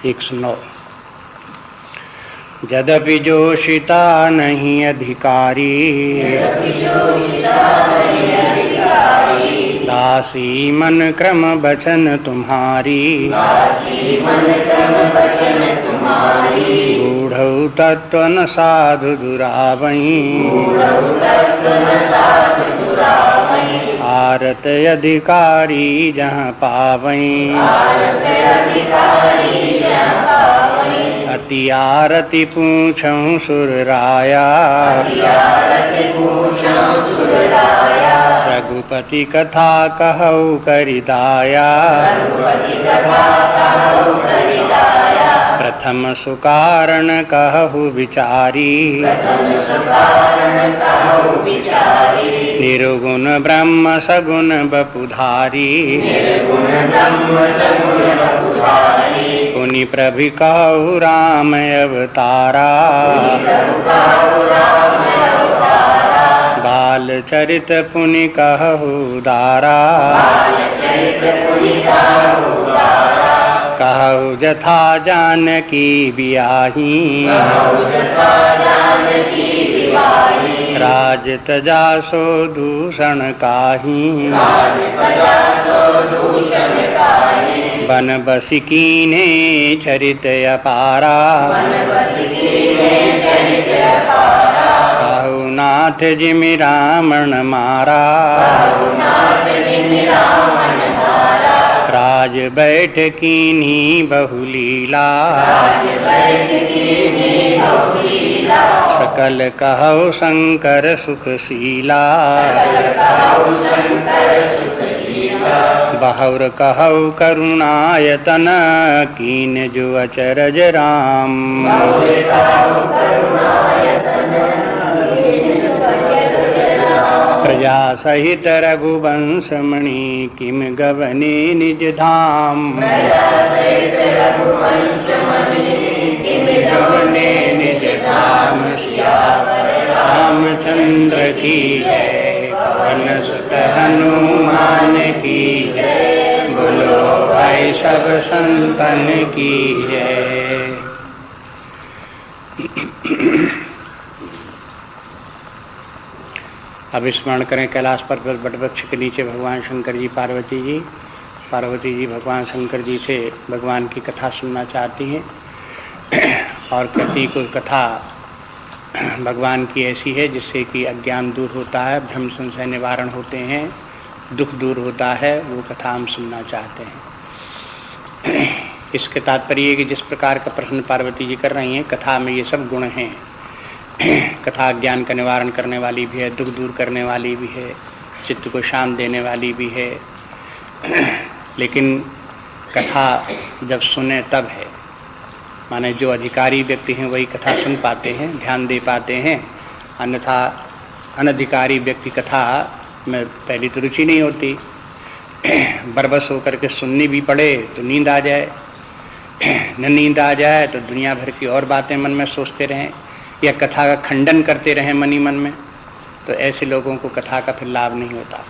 109। यद्यपि जोषिता नहीं अधिकारी, दासी मन क्रम बचन तुम्हारी, गूढ़ तत्व न साधु दुरावई, आरत अधिकारी जहाँ पावई, अति आरती पूछऊं सुरराया, रघुपति कथा कहऊ करिदाया, प्रथम सुकारण कहु विचारी, निर्गुण ब्रह्म सगुण बपुधारी, पुनि प्रभि कहु राम अवतारा, बाल चरित पुनि कहु दारा, कहु जथा जानकी बियाही, राज तजा सो दूषण काही, बन बसी कीने चरित अपारा, कहु नाथ जिमि रावण मारा, राज बैठ कीनी बहुलीला, सकल कहु शंकर सुखशीला, बहुर कहु करुणायतन, कीन जो अचरज राम, प्रजा सहित रघुवंश मणि, किम गवने निज धाम, गवने निज धाम, सियावर रामचंद्र की जय, पवन सुत हनुमान की जय, बोलो भाई सब संतन की जय। अब स्मरण करें कैलाश पर्वत बटवृक्ष के नीचे भगवान शंकर जी पार्वती जी भगवान शंकर जी से भगवान की कथा सुनना चाहती हैं और कहती को कथा भगवान की ऐसी है जिससे कि अज्ञान दूर होता है, भ्रम संशय निवारण होते हैं, दुख दूर होता है, वो कथा हम सुनना चाहते हैं। इसके तात्पर्य कि जिस प्रकार का प्रश्न पार्वती जी कर रही हैं, कथा में ये सब गुण हैं। कथा ज्ञान का निवारण करने वाली भी है, दुख दूर करने वाली भी है, चित्त को शांत देने वाली भी है, लेकिन कथा जब सुने तब है। माने जो अधिकारी व्यक्ति हैं वही कथा सुन पाते हैं, ध्यान दे पाते हैं, अन्यथा अनधिकारी व्यक्ति कथा में पहली तो रुचि नहीं होती, बरबस होकर के सुननी भी पड़े तो नींद आ जाए, न नींद आ जाए तो दुनिया भर की और बातें मन में सोचते रहें या कथा का खंडन करते रहें मनी मन में, तो ऐसे लोगों को कथा का फिर लाभ नहीं होता।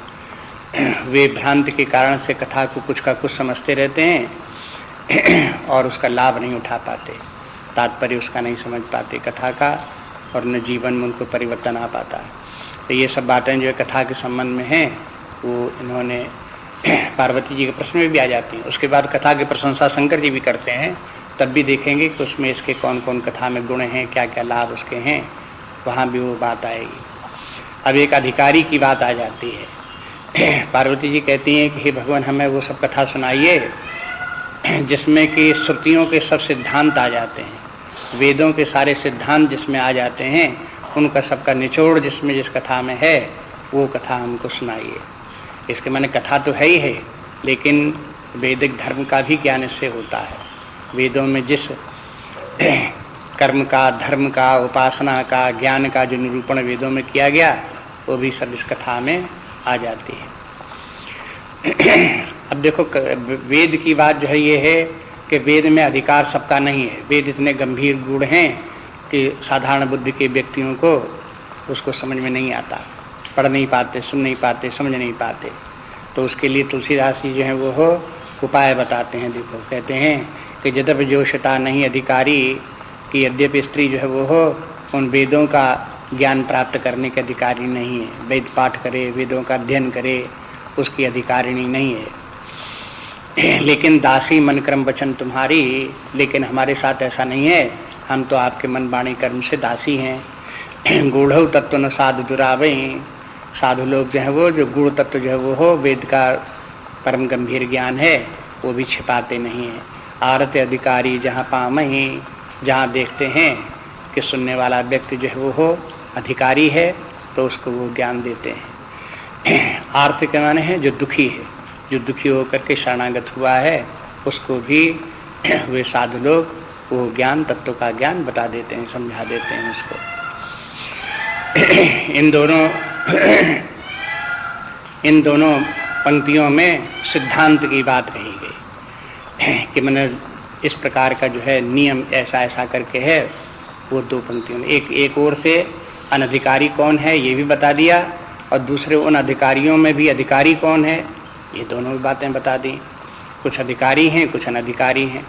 वे भ्रांति के कारण से कथा को कुछ का कुछ समझते रहते हैं और उसका लाभ नहीं उठा पाते, तात्पर्य उसका नहीं समझ पाते कथा का, और न जीवन में उनको परिवर्तन आ पाता है। तो ये सब बातें जो कथा के संबंध में हैं वो इन्होंने पार्वती जी के प्रश्न में भी आ जाती हैं। उसके बाद कथा की प्रशंसा शंकर जी भी करते हैं, तब भी देखेंगे कि उसमें इसके कौन कौन कथा में गुण हैं, क्या क्या लाभ उसके हैं, वहाँ भी वो बात आएगी। अब एक अधिकारी की बात आ जाती है। पार्वती जी कहती हैं कि हे भगवान, हमें वो सब कथा सुनाइए जिसमें कि श्रुतियों के सब सिद्धांत आ जाते हैं, वेदों के सारे सिद्धांत जिसमें आ जाते हैं, उनका सबका निचोड़ जिसमें जिस कथा में है वो कथा हमको सुनाइए। इसके माने कथा तो है ही है, लेकिन वैदिक धर्म का भी ज्ञान इससे होता है। वेदों में जिस कर्म का, धर्म का, उपासना का, ज्ञान का जो निरूपण वेदों में किया गया वो भी सब इस कथा में आ जाती है। अब देखो, वेद की बात जो है ये है कि वेद में अधिकार सबका नहीं है। वेद इतने गंभीर गूढ़ हैं कि साधारण बुद्धि के व्यक्तियों को उसको समझ में नहीं आता, पढ़ नहीं पाते, सुन नहीं पाते, समझ नहीं पाते। तो उसके लिए तुलसीदास जी जो है वो उपाय बताते हैं। देखो कहते हैं कि यद्यप जोषता नहीं अधिकारी, कि यद्यपि स्त्री जो है वो हो उन वेदों का ज्ञान प्राप्त करने के अधिकारी नहीं है, वेद पाठ करे, वेदों का अध्ययन करे, उसकी अधिकारिणी नहीं है। लेकिन दासी मन क्रम वचन तुम्हारी, लेकिन हमारे साथ ऐसा नहीं है, हम तो आपके मन वाणी कर्म से दासी हैं। गूढ़ तत्व न साधु दुरावे, साधु लोग जो है वो जो गूढ़ तत्व जो है वो हो, वेद का परम गंभीर ज्ञान है, वो भी छिपाते नहीं है। आरत अधिकारी जहाँ पामही, जहाँ देखते हैं कि सुनने वाला व्यक्ति जो है वो हो अधिकारी है, तो उसको वो ज्ञान देते हैं। आर्त के माने हैं जो दुखी है, जो दुखी होकर के शरणागत हुआ है, उसको भी वे साधु लोग वो ज्ञान, तत्व का ज्ञान बता देते हैं, समझा देते हैं उसको। इन दोनों पंक्तियों में सिद्धांत की बात कही गई कि मैंने इस प्रकार का जो है नियम ऐसा ऐसा करके है। वो दो पंक्तियों में एक ओर से अनधिकारी कौन है ये भी बता दिया, और दूसरे उन अधिकारियों में भी अधिकारी कौन है, ये दोनों भी बातें बता दी। कुछ अधिकारी हैं, कुछ अनधिकारी हैं।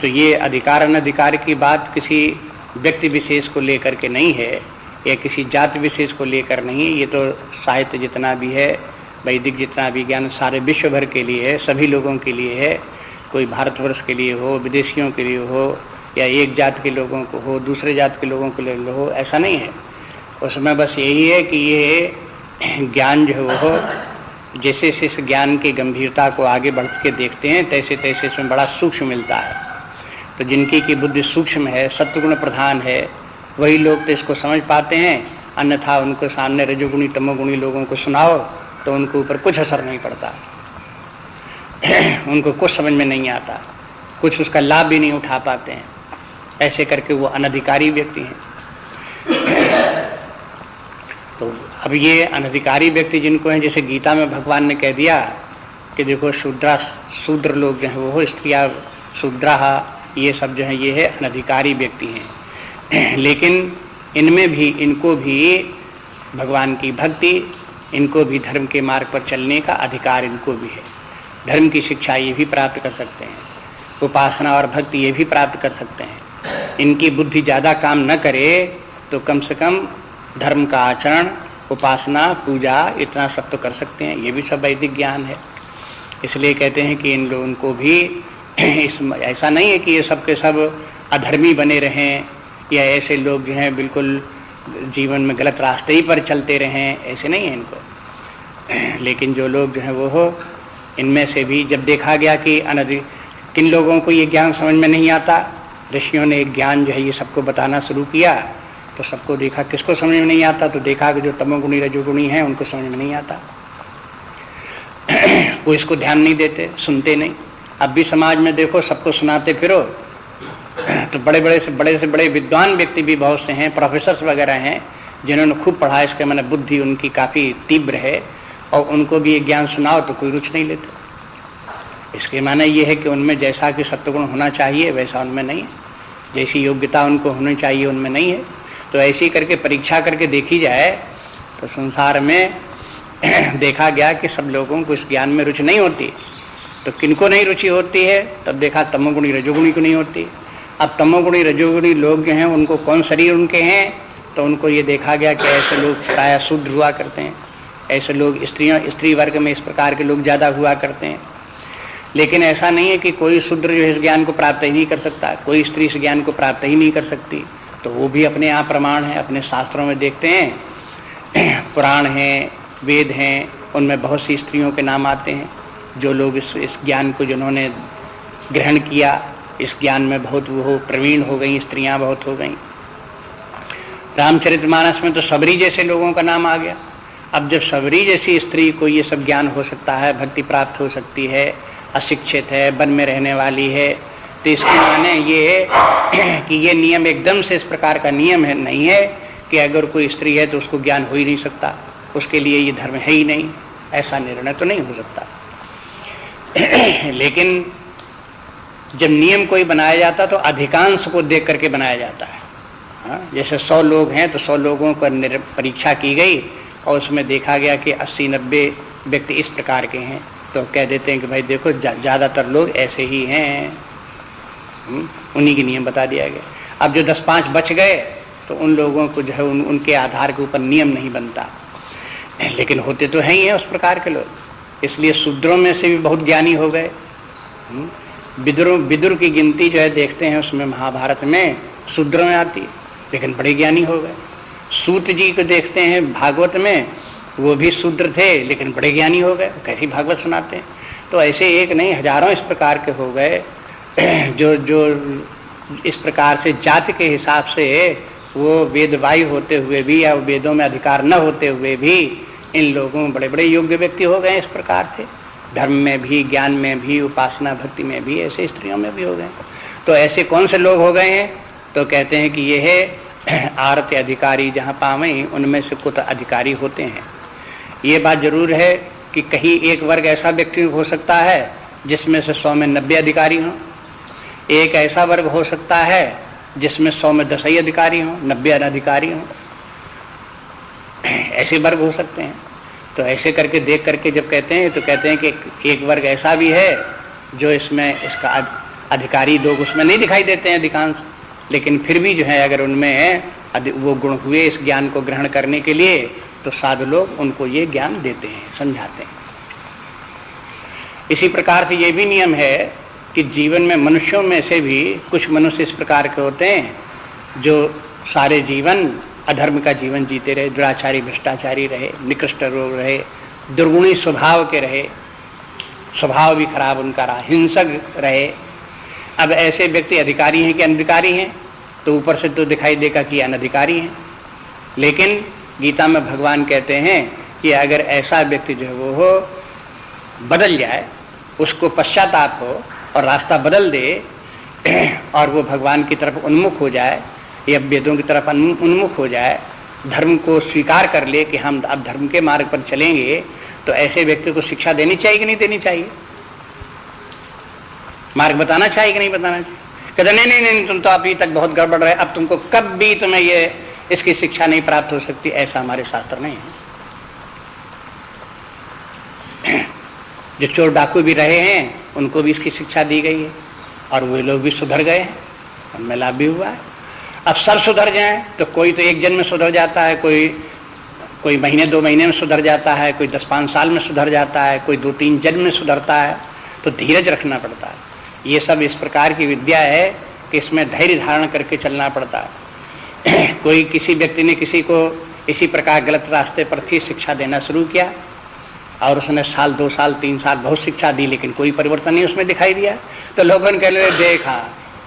तो ये अधिकार अनधिकार की बात किसी व्यक्ति विशेष को लेकर के नहीं है, या किसी जाति विशेष को लेकर नहीं। ये तो साहित्य जितना भी है, वैदिक जितना भी ज्ञान, सारे विश्व भर के लिए है, सभी लोगों के लिए है। कोई भारतवर्ष के लिए हो, विदेशियों के लिए हो, या एक जात के लोगों को हो, दूसरे जात के लोगों के लिए हो, ऐसा नहीं है। उसमें बस यही है कि ये ज्ञान जो है वो हो, जैसे जैसे इस ज्ञान की गंभीरता को आगे बढ़ के देखते हैं, तैसे तैसे इसमें बड़ा सूक्ष्म मिलता है। तो जिनकी की बुद्धि सूक्ष्म है, सत्वगुण प्रधान है, वही लोग तो इसको समझ पाते हैं। अन्यथा उनको सामने रजोगुणी तमोगुणी लोगों को सुनाओ तो उनको ऊपर कुछ असर नहीं पड़ता, उनको कुछ समझ में नहीं आता, कुछ उसका लाभ भी नहीं उठा पाते हैं। ऐसे करके वो अनधिकारी व्यक्ति हैं। तो अब ये अनधिकारी व्यक्ति जिनको हैं, जैसे गीता में भगवान ने कह दिया कि देखो शूद्र लोग जो हैं वो, स्त्रियां शूद्रा, ये सब जो है ये है अनधिकारी व्यक्ति हैं। लेकिन इनमें भी, इनको भी भगवान की भक्ति, इनको भी धर्म के मार्ग पर चलने का अधिकार इनको भी है। धर्म की शिक्षा ये भी प्राप्त कर सकते हैं, उपासना और भक्ति ये भी प्राप्त कर सकते हैं। इनकी बुद्धि ज़्यादा काम न करे तो कम से कम धर्म का आचरण, उपासना, पूजा, इतना सब तो कर सकते हैं। ये भी सब वैदिक ज्ञान है। इसलिए कहते हैं कि इन लोगों को भी ऐसा नहीं है कि ये सब के सब अधर्मी बने रहें, या ऐसे लोग जो हैं बिल्कुल जीवन में गलत रास्ते ही पर चलते रहें, ऐसे नहीं है इनको। लेकिन जो लोग जो हैं वो हो, इनमें से भी जब देखा गया कि किन लोगों को ये ज्ञान समझ में नहीं आता, ऋषियों ने एक ज्ञान जो है ये सबको बताना शुरू किया, तो सबको देखा किसको समझ में नहीं आता, तो देखा कि जो तमोगुणी रजोगुणी हैं उनको समझ में नहीं आता। वो इसको ध्यान नहीं देते, सुनते नहीं। अब भी समाज में देखो, सबको सुनाते फिरो, तो बड़े से बड़े विद्वान व्यक्ति भी बहुत से हैं, प्रोफेसर्स वगैरह हैं, जिन्होंने खूब पढ़ा, इसके माने बुद्धि उनकी काफ़ी तीव्र है, और उनको भी ये ज्ञान सुनाओ तो कोई रुचि नहीं लेते। इसके माने ये है कि उनमें जैसा कि सत्वगुण होना चाहिए वैसा उनमें नहीं है, जैसी योग्यता उनको होनी चाहिए उनमें नहीं है। तो ऐसी करके परीक्षा करके देखी जाए तो संसार में देखा गया कि सब लोगों को इस ज्ञान में रुचि नहीं होती। तो किनको नहीं रुचि होती है, तब देखा तमोगुणी रजोगुणी को नहीं होती। अब तमोगुणी रजोगुणी लोग जो हैं उनको कौन शरीर उनके हैं, तो उनको ये देखा गया कि ऐसे लोग प्रायः शूद्र हुआ करते हैं, ऐसे लोग स्त्री वर्ग में इस प्रकार के लोग ज़्यादा हुआ करते हैं। लेकिन ऐसा नहीं है कि कोई शूद्र जो इस ज्ञान को प्राप्त ही नहीं कर सकता, कोई स्त्री इस ज्ञान को प्राप्त ही नहीं कर सकती। तो वो भी अपने यहाँ प्रमाण है, अपने शास्त्रों में देखते हैं, पुराण हैं, वेद हैं, उनमें बहुत सी स्त्रियों के नाम आते हैं जो लोग इस ज्ञान को जिन्होंने ग्रहण किया, इस ज्ञान में बहुत वो प्रवीण हो गई, स्त्रियां बहुत हो गई। रामचरितमानस में तो सबरी जैसे लोगों का नाम आ गया। अब जब सबरी जैसी स्त्री को ये सब ज्ञान हो सकता है, भक्ति प्राप्त हो सकती है, अशिक्षित है, वन में रहने वाली है, तो इसके माने ये है कि ये नियम एकदम से इस प्रकार का नियम है नहीं है कि अगर कोई स्त्री है तो उसको ज्ञान हो ही नहीं सकता, उसके लिए ये धर्म है ही नहीं, ऐसा निर्णय तो नहीं हो सकता। लेकिन जब नियम कोई बनाया जाता तो अधिकांश को देख करके बनाया जाता है। हाँ, जैसे 100 लोग हैं तो 100 लोगों पर परीक्षा की गई और उसमें देखा गया कि 80-90 व्यक्ति इस प्रकार के हैं, तो कह देते हैं कि भाई देखो ज़्यादातर लोग ऐसे ही हैं, उन्हीं के नियम बता दिया गया। अब जो 10-5 बच गए तो उन लोगों को जो है उनके आधार के ऊपर नियम नहीं बनता, लेकिन होते तो हैं ही हैं उस प्रकार के लोग। इसलिए शूद्रों में से भी बहुत ज्ञानी हो गए। विदुर की गिनती जो है देखते हैं उसमें महाभारत में शूद्रों में आती है, लेकिन बड़े ज्ञानी हो गए। सूत जी को देखते हैं भागवत में, वो भी शूद्र थे लेकिन बड़े ज्ञानी हो गए, कैसी भागवत सुनाते हैं। तो ऐसे एक नहीं हजारों इस प्रकार के हो गए जो इस प्रकार से जाति के हिसाब से वो वेदवाई होते हुए भी या वेदों में अधिकार न होते हुए भी इन लोगों में बड़े बड़े योग्य व्यक्ति हो गए। इस प्रकार से धर्म में भी, ज्ञान में भी, उपासना भक्ति में भी, ऐसे स्त्रियों में भी हो गए। तो ऐसे कौन से लोग हो गए हैं? तो कहते हैं कि ये है आरत अधिकारी जहाँ पावें उनमें से कुछ अधिकारी होते हैं। ये बात जरूर है कि कहीं एक वर्ग ऐसा व्यक्ति हो सकता है जिसमें से 100 में 90 अधिकारी हों, एक ऐसा वर्ग हो सकता है जिसमें 100 में 10 ही अधिकारी हों, 90 अनधिकारी हों, ऐसे वर्ग हो सकते हैं। तो ऐसे करके देख करके जब कहते हैं तो कहते हैं कि एक वर्ग ऐसा भी है जो इसमें इसका अधिकारी लोग उसमें नहीं दिखाई देते हैं अधिकांश, लेकिन फिर भी जो है अगर उनमें वो गुण हुए इस ज्ञान को ग्रहण करने के लिए तो साधु लोग उनको ये ज्ञान देते हैं, समझाते हैं। इसी प्रकार से ये भी नियम है कि जीवन में मनुष्यों में से भी कुछ मनुष्य इस प्रकार के होते हैं जो सारे जीवन अधर्म का जीवन जीते रहे, दुराचारी भ्रष्टाचारी रहे, निकृष्ट लोग रहे, दुर्गुणी स्वभाव के रहे, स्वभाव भी खराब उनका रहा, हिंसक रहे। अब ऐसे व्यक्ति अधिकारी हैं कि अनधिकारी हैं? तो ऊपर से तो दिखाई देगा कि अनधिकारी हैं, लेकिन गीता में भगवान कहते हैं कि अगर ऐसा व्यक्ति जो है वो हो बदल जाए, उसको पश्चाताप हो और रास्ता बदल दे और वो भगवान की तरफ उन्मुख हो जाए या वेदों की तरफ उन्मुख हो जाए, धर्म को स्वीकार कर ले कि हम अब धर्म के मार्ग पर चलेंगे, तो ऐसे व्यक्ति को शिक्षा देनी चाहिए कि नहीं देनी चाहिए? मार्ग बताना चाहिए कि नहीं बताना चाहिए? कहते नहीं, तुम तो अभी तक बहुत गड़बड़ रहे, अब तुमको कभी तुम्हें ये इसकी शिक्षा नहीं प्राप्त हो सकती, ऐसा हमारे शास्त्र नहीं है। जो चोर डाकू भी रहे हैं उनको भी इसकी शिक्षा दी गई है और वे लोग भी सुधर गए हैं, उनमें लाभ भी हुआ है। अब सब सुधर जाएं तो कोई तो एक जन्म में सुधर जाता है, कोई महीने 2 महीने में सुधर जाता है, कोई 10-5 साल में सुधर जाता है, कोई 2-3 जन्म में सुधरता है। तो धीरज रखना पड़ता है। ये सब इस प्रकार की विद्या है कि इसमें धैर्य धारण करके चलना पड़ता है। कोई किसी व्यक्ति ने किसी को इसी प्रकार गलत रास्ते पर थी शिक्षा देना शुरू किया और उसने 1 साल 2 साल 3 साल बहुत शिक्षा दी, लेकिन कोई परिवर्तन नहीं उसमें दिखाई दिया। तो लोगों ने कहने लगे देखा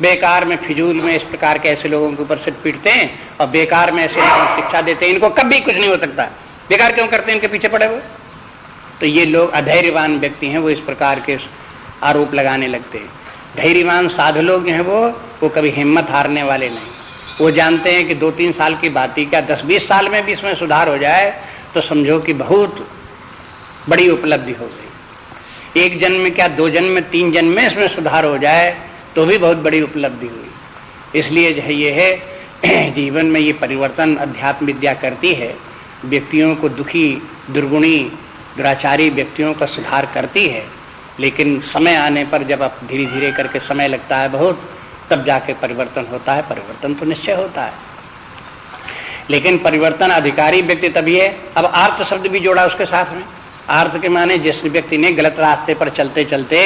बेकार में फिजूल में इस प्रकार के ऐसे लोगों के ऊपर सिर पीटते हैं और बेकार में ऐसे शिक्षा देते हैं, इनको कभी कुछ नहीं हो सकता, बेकार क्यों करते हैं, इनके पीछे पड़े हुए। तो ये लोग अधैर्यवान व्यक्ति हैं, वो इस प्रकार के आरोप लगाने लगते हैं। धैर्यवान साधु लोग हैं वो कभी हिम्मत हारने वाले नहीं। वो जानते हैं कि 2-3 साल की बात ही क्या 10-20 साल में भी इसमें सुधार हो जाए तो समझो कि बहुत बड़ी उपलब्धि हो गई। 1 जन्म में क्या 2 जन्म में 3 जन्म में इसमें सुधार हो जाए तो भी बहुत बड़ी उपलब्धि हुई। इसलिए जो है ये है जीवन में ये परिवर्तन अध्यात्म विद्या करती है, व्यक्तियों को दुखी दुर्गुणी दुराचारी व्यक्तियों का सुधार करती है, लेकिन समय आने पर जब आप धीरे धीरे करके समय लगता है बहुत, तब जाके परिवर्तन होता है। परिवर्तन तो निश्चय होता है, लेकिन परिवर्तन अधिकारी व्यक्ति तभी है। अब आर्त शब्द भी जोड़ा उसके साथ में। आर्त के माने जिस व्यक्ति ने गलत रास्ते पर चलते चलते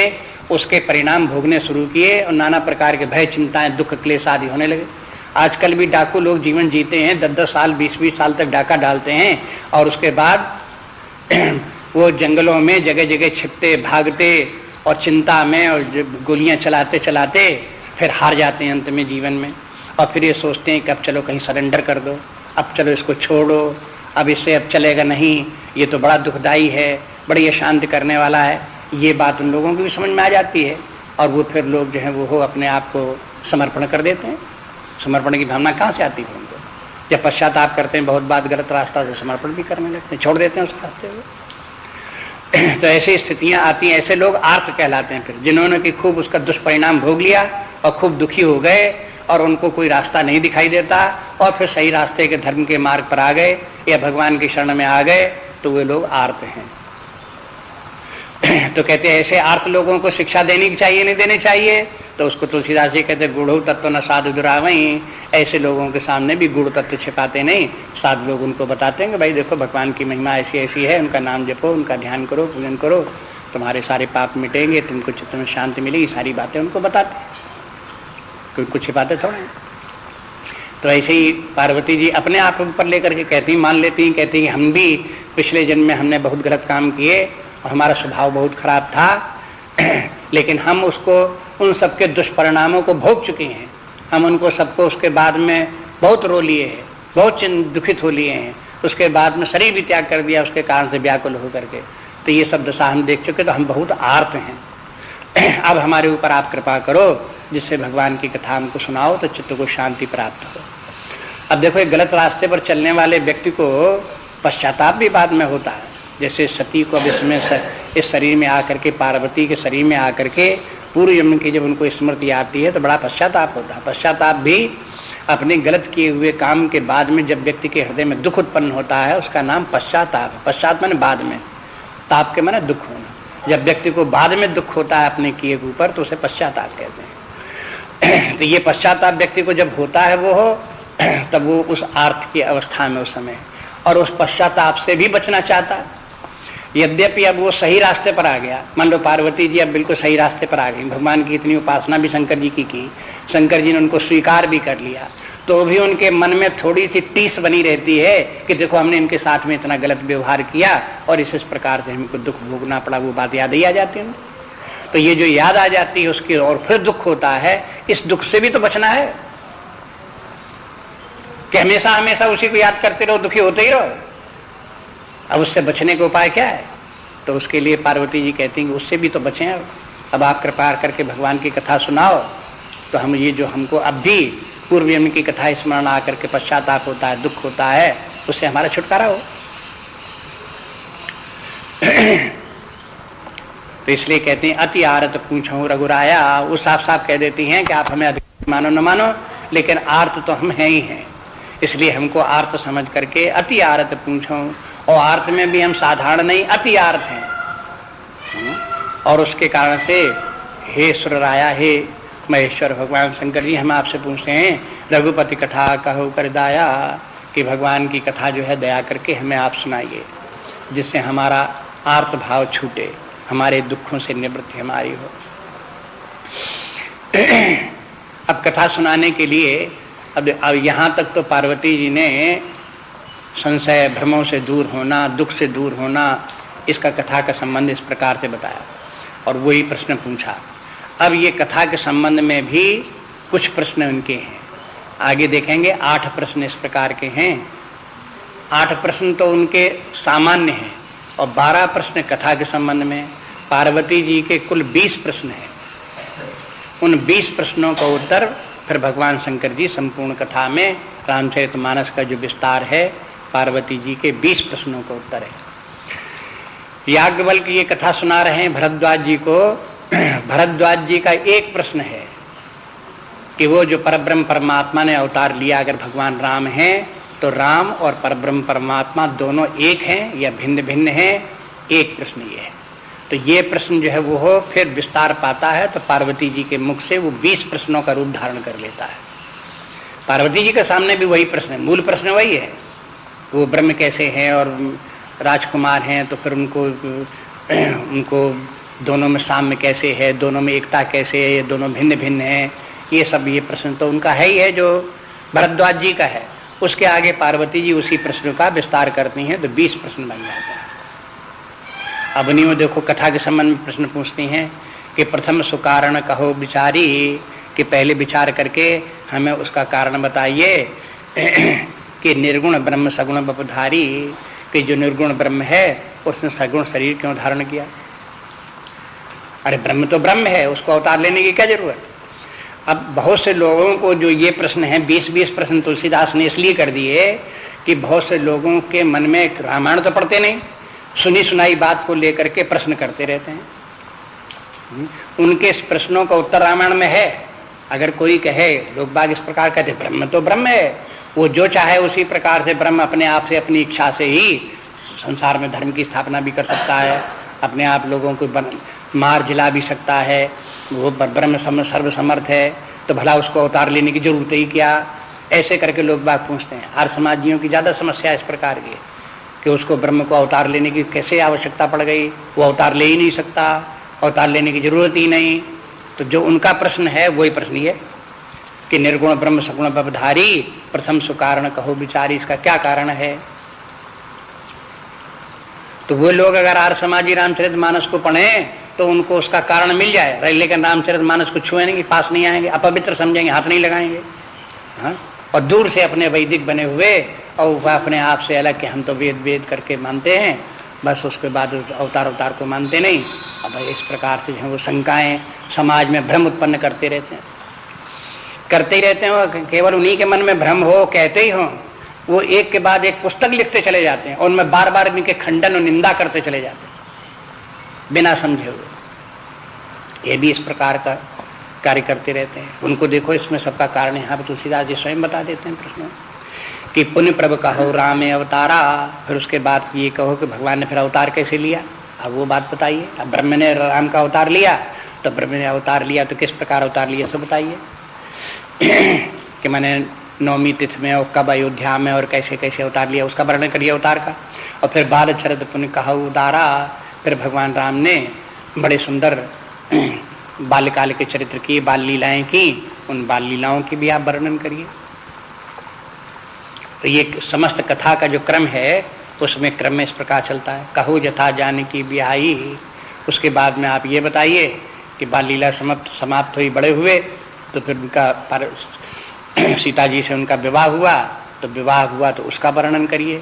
उसके परिणाम भोगने शुरू किए और नाना प्रकार के भय चिंताएं दुख क्लेश आदि होने लगे। आजकल भी डाकू लोग जीवन जीते हैं, 10-10 साल 20-20 साल तक डाका डालते हैं और उसके बाद वो जंगलों में जगह जगह छिपते भागते और चिंता में और गोलियां चलाते चलाते फिर हार जाते हैं अंत में जीवन में। और फिर ये सोचते हैं कि अब चलो कहीं सरेंडर कर दो, अब चलो इसको छोड़ो, अब इससे अब चलेगा नहीं, ये तो बड़ा दुखदाई है, बड़ी अशांति करने वाला है। ये बात उन लोगों की भी समझ में आ जाती है और वो फिर लोग जो है वो अपने आप को समर्पण कर देते हैं। समर्पण की भावना कहाँ से आती है उनको? जब पश्चाताप करते हैं बहुत बात गलत रास्ता से समर्पण भी करने लगते हैं, छोड़ देते हैं उस रास्ते को। तो ऐसी स्थितियां आती हैं, ऐसे लोग आर्त कहलाते हैं। फिर जिन्होंने कि खूब उसका दुष्परिणाम भोग लिया और खूब दुखी हो गए और उनको कोई रास्ता नहीं दिखाई देता और फिर सही रास्ते के धर्म के मार्ग पर आ गए या भगवान की शरण में आ गए, तो वे लोग आर्त हैं। तो कहते हैं ऐसे आर्त लोगों को शिक्षा देनी चाहिए नहीं देनी चाहिए? तो उसको तुलसीदास जी कहते गुढ़ तत्व न साधु दुरावई, ऐसे लोगों के सामने भी गुड़ तत्व छिपाते नहीं, साधु लोग उनको बताते हैं भाई देखो भगवान की महिमा ऐसी ऐसी है, उनका नाम जपो, उनका ध्यान करो, पूजन करो, तुम्हारे सारे पाप मिटेंगे, तुमको चित्त में शांति मिलेगी, सारी बातें उनको बताते, कोई कुछ छिपाते थोड़ा। तो ऐसे ही पार्वती जी अपने आप ऊपर लेकर के कहती, मान लेती, कहती हम भी पिछले जन्म में हमने बहुत गलत काम किए और हमारा स्वभाव बहुत खराब था, लेकिन हम उसको उन सबके दुष्परिणामों को भोग चुके हैं, हम उनको सबको उसके बाद में बहुत रो लिए हैं, बहुत दुखित हो लिए हैं, उसके बाद में शरीर भी त्याग कर दिया उसके कारण से व्याकुल होकर के, तो ये सब दशा हम देख चुके, तो हम बहुत आर्त हैं। अब हमारे ऊपर आप कृपा करो, जिससे भगवान की कथा हमको सुनाओ तो चित्त को शांति प्राप्त हो। अब देखो एक गलत रास्ते पर चलने वाले व्यक्ति को पश्चाताप भी बाद में होता है, जैसे सती को अब इसमें इस शरीर में आकर के, पार्वती के शरीर में आकर के पूर्व जन्म की जब उनको स्मृति आती है तो बड़ा पश्चाताप होता है। पश्चाताप भी अपने गलत किए हुए काम के बाद में जब व्यक्ति के हृदय में दुख उत्पन्न होता है उसका नाम पश्चाताप। पश्चात माने बाद में, ताप के माने दुख होना। जब व्यक्ति को बाद में दुख होता है अपने किए ऊपर तो उसे पश्चाताप कहते हैं। तो ये पश्चाताप व्यक्ति को जब होता है वो हो तब वो उस आर्थ की अवस्था में उस समय, और उस पश्चाताप से भी बचना चाहता है। यद्यपि अब वो सही रास्ते पर आ गया, मान लो पार्वती जी अब बिल्कुल सही रास्ते पर आ गई, भगवान की इतनी उपासना भी शंकर जी की, शंकर जी ने उनको स्वीकार भी कर लिया, तो भी उनके मन में थोड़ी सी टीस बनी रहती है कि देखो हमने इनके साथ में इतना गलत व्यवहार किया और इस प्रकार से हमको दुख भोगना पड़ा। वो बात याद ही आ जाती है। तो ये जो याद आ जाती है उसकी और फिर दुख होता है, इस दुख से भी तो बचना है कि हमेशा हमेशा उसी को याद करते रहो, दुखी होते ही रहो। अब उससे बचने का उपाय क्या है? तो उसके लिए पार्वती जी कहती हैं कि उससे भी तो बचें। अब आप कृपा करके भगवान की कथा सुनाओ तो हम ये जो हमको अब भी पूर्व जन्म की कथा स्मरण आकर के पश्चाताप होता है, दुख होता है, उससे हमारा छुटकारा हो। तो इसलिए कहते हैं अति आर्त पूछो रघुराया। वो साफ साफ कह देती हैं कि आप हमें अधिक मानो न मानो, लेकिन आर्त तो हम हैं ही हैं, इसलिए हमको आर्त समझ करके अति आर्त पूछो। और आर्त में भी हम साधारण नहीं, अति आर्त हैं। और उसके कारण से हे सुरराया, हे महेश्वर भगवान शंकर जी, हम आपसे पूछते हैं रघुपति कथा कहो कर दाया, कि भगवान की कथा जो है दया करके हमें आप सुनाइए, जिससे हमारा आर्त भाव छूटे, हमारे दुखों से निवृत्ति हमारी हो। अब कथा सुनाने के लिए अब यहाँ तक तो पार्वती जी ने संशय भ्रमों से दूर होना, दुख से दूर होना, इसका कथा का संबंध इस प्रकार से बताया और वही प्रश्न पूछा। अब ये कथा के संबंध में भी कुछ प्रश्न उनके हैं, आगे देखेंगे। 8 प्रश्न इस प्रकार के हैं। 8 प्रश्न तो उनके सामान्य हैं और 12 प्रश्न कथा के संबंध में। पार्वती जी के कुल 20 प्रश्न हैं। उन 20 प्रश्नों का उत्तर फिर भगवान शंकर जी संपूर्ण कथा में, रामचरितमानस का जो विस्तार है, पार्वती जी के 20 प्रश्नों का उत्तर है। याज्ञवल्क्य ये कथा सुना रहे हैं भरद्वाज जी को। भरद्वाज जी का एक प्रश्न है कि वो जो परब्रह्म परमात्मा ने अवतार लिया, अगर भगवान राम हैं तो राम और परब्रह्म परमात्मा दोनों एक हैं या भिन्न भिन्न हैं? एक प्रश्न ये है। तो ये प्रश्न जो है वो हो फिर विस्तार पाता है, तो पार्वती जी के मुख से वो 20 प्रश्नों का रूप धारण कर लेता है। पार्वती जी के सामने भी वही प्रश्न है, मूल प्रश्न वही है, वो ब्रह्म कैसे हैं और राजकुमार हैं, तो फिर उनको दोनों में साम्य कैसे है, दोनों में एकता कैसे है, ये दोनों भिन्न भिन्न हैं, ये सब ये प्रश्न तो उनका है ही है जो भरद्वाज जी का है। उसके आगे पार्वती जी उसी प्रश्न का विस्तार करती हैं, तो 20 प्रश्न बन जाते हैं। अब नहीं देखो कथा के संबंध में प्रश्न पूछती हैं कि प्रथम सुकारण कहो विचारी, कि पहले विचार करके हमें उसका कारण बताइए कि निर्गुण ब्रह्म सगुण बपधारी, कि जो निर्गुण ब्रह्म है उसने सगुण शरीर क्यों धारण किया? अरे ब्रह्म तो ब्रह्म है, उसको अवतार लेने की क्या जरूरत? अब बहुत से लोगों को जो ये प्रश्न है, 20 प्रश्न तुलसीदास ने इसलिए कर दिए कि बहुत से लोगों के मन में रामायण तो पढ़ते नहीं, सुनी सुनाई बात को लेकर के प्रश्न करते रहते हैं। उनके इस प्रश्नों का उत्तर रामायण में है। अगर कोई कहे, लोग बाग इस प्रकार कहते ब्रह्म तो ब्रह्म है, वो जो चाहे उसी प्रकार से ब्रह्म अपने आप से अपनी इच्छा से ही संसार में धर्म की स्थापना भी कर सकता है अपने आप लोगों को मार जिला भी सकता है, वो ब्रह्म सर्वसमर्थ है, तो भला उसको अवतार लेने की जरूरत ही क्या? ऐसे करके लोग बात पूछते हैं। आर्य समाजियों की ज्यादा समस्या इस प्रकार की है कि उसको ब्रह्म को अवतार लेने की कैसे आवश्यकता पड़ गई, वो अवतार ले ही नहीं सकता, अवतार लेने की जरूरत ही नहीं। तो जो उनका प्रश्न है वही प्रश्न ये कि निर्गुण ब्रह्म सगुण भवधारी प्रथम सुकारण कहो विचारी, इसका क्या कारण है? तो वो लोग अगर आर्य समाजी रामचरितमानस को पढ़े तो उनको उसका कारण मिल जाए, लेकिन रामचरितमानस को छुए नहीं, पास नहीं आएंगे, अपवित्र समझेंगे, हाथ नहीं लगाएंगे। हाँ? और दूर से अपने वैदिक बने हुए और वह अपने आप से अलग कि हम तो वेद वेद करके मानते हैं, बस उसके बाद अवतार को मानते नहीं। अब इस प्रकार से वो शंकाएं समाज में भ्रम उत्पन्न करते रहते हैं। केवल उन्हीं के मन में भ्रम हो कहते ही हो, वो एक के बाद एक पुस्तक लिखते चले जाते हैं और उनमें बार बार इनके खंडन और निंदा करते चले जाते हैं बिना समझे हुए। ये भी इस प्रकार का कार्य करते रहते हैं। उनको देखो इसमें सबका कारण यहाँ पर तुलसीदास जी स्वयं बता देते हैं प्रश्न कि पुण्य प्रभु कहो राम अवतारा, फिर उसके बाद ये कहो कि भगवान ने फिर अवतार कैसे लिया, अब वो बात बताइए। अब ब्रह्म ने राम का अवतार लिया, तो ब्रह्म ने अवतार लिया तो किस प्रकार अवतार लिया सब बताइए कि मैंने नवमी तिथि में और कब अयोध्या में और कैसे कैसे अवतार लिया, उसका वर्णन करिए अवतार का। और फिर बाल चरित पुण्य कहो उदारा, फिर भगवान राम ने बड़े सुंदर बाल्यकाल के चरित्र की, बाल लीलाएं की, उन बाल लीलाओं की भी आप वर्णन करिए। तो ये समस्त कथा का जो क्रम है उसमें क्रम में इस प्रकार चलता है। कहो यथा जानकी बिहाई, उसके बाद में आप ये बताइए कि बाल लीला समाप्त हुई, बड़े हुए, तो फिर उनका सीता जी से उनका विवाह हुआ, तो विवाह हुआ तो उसका वर्णन करिए।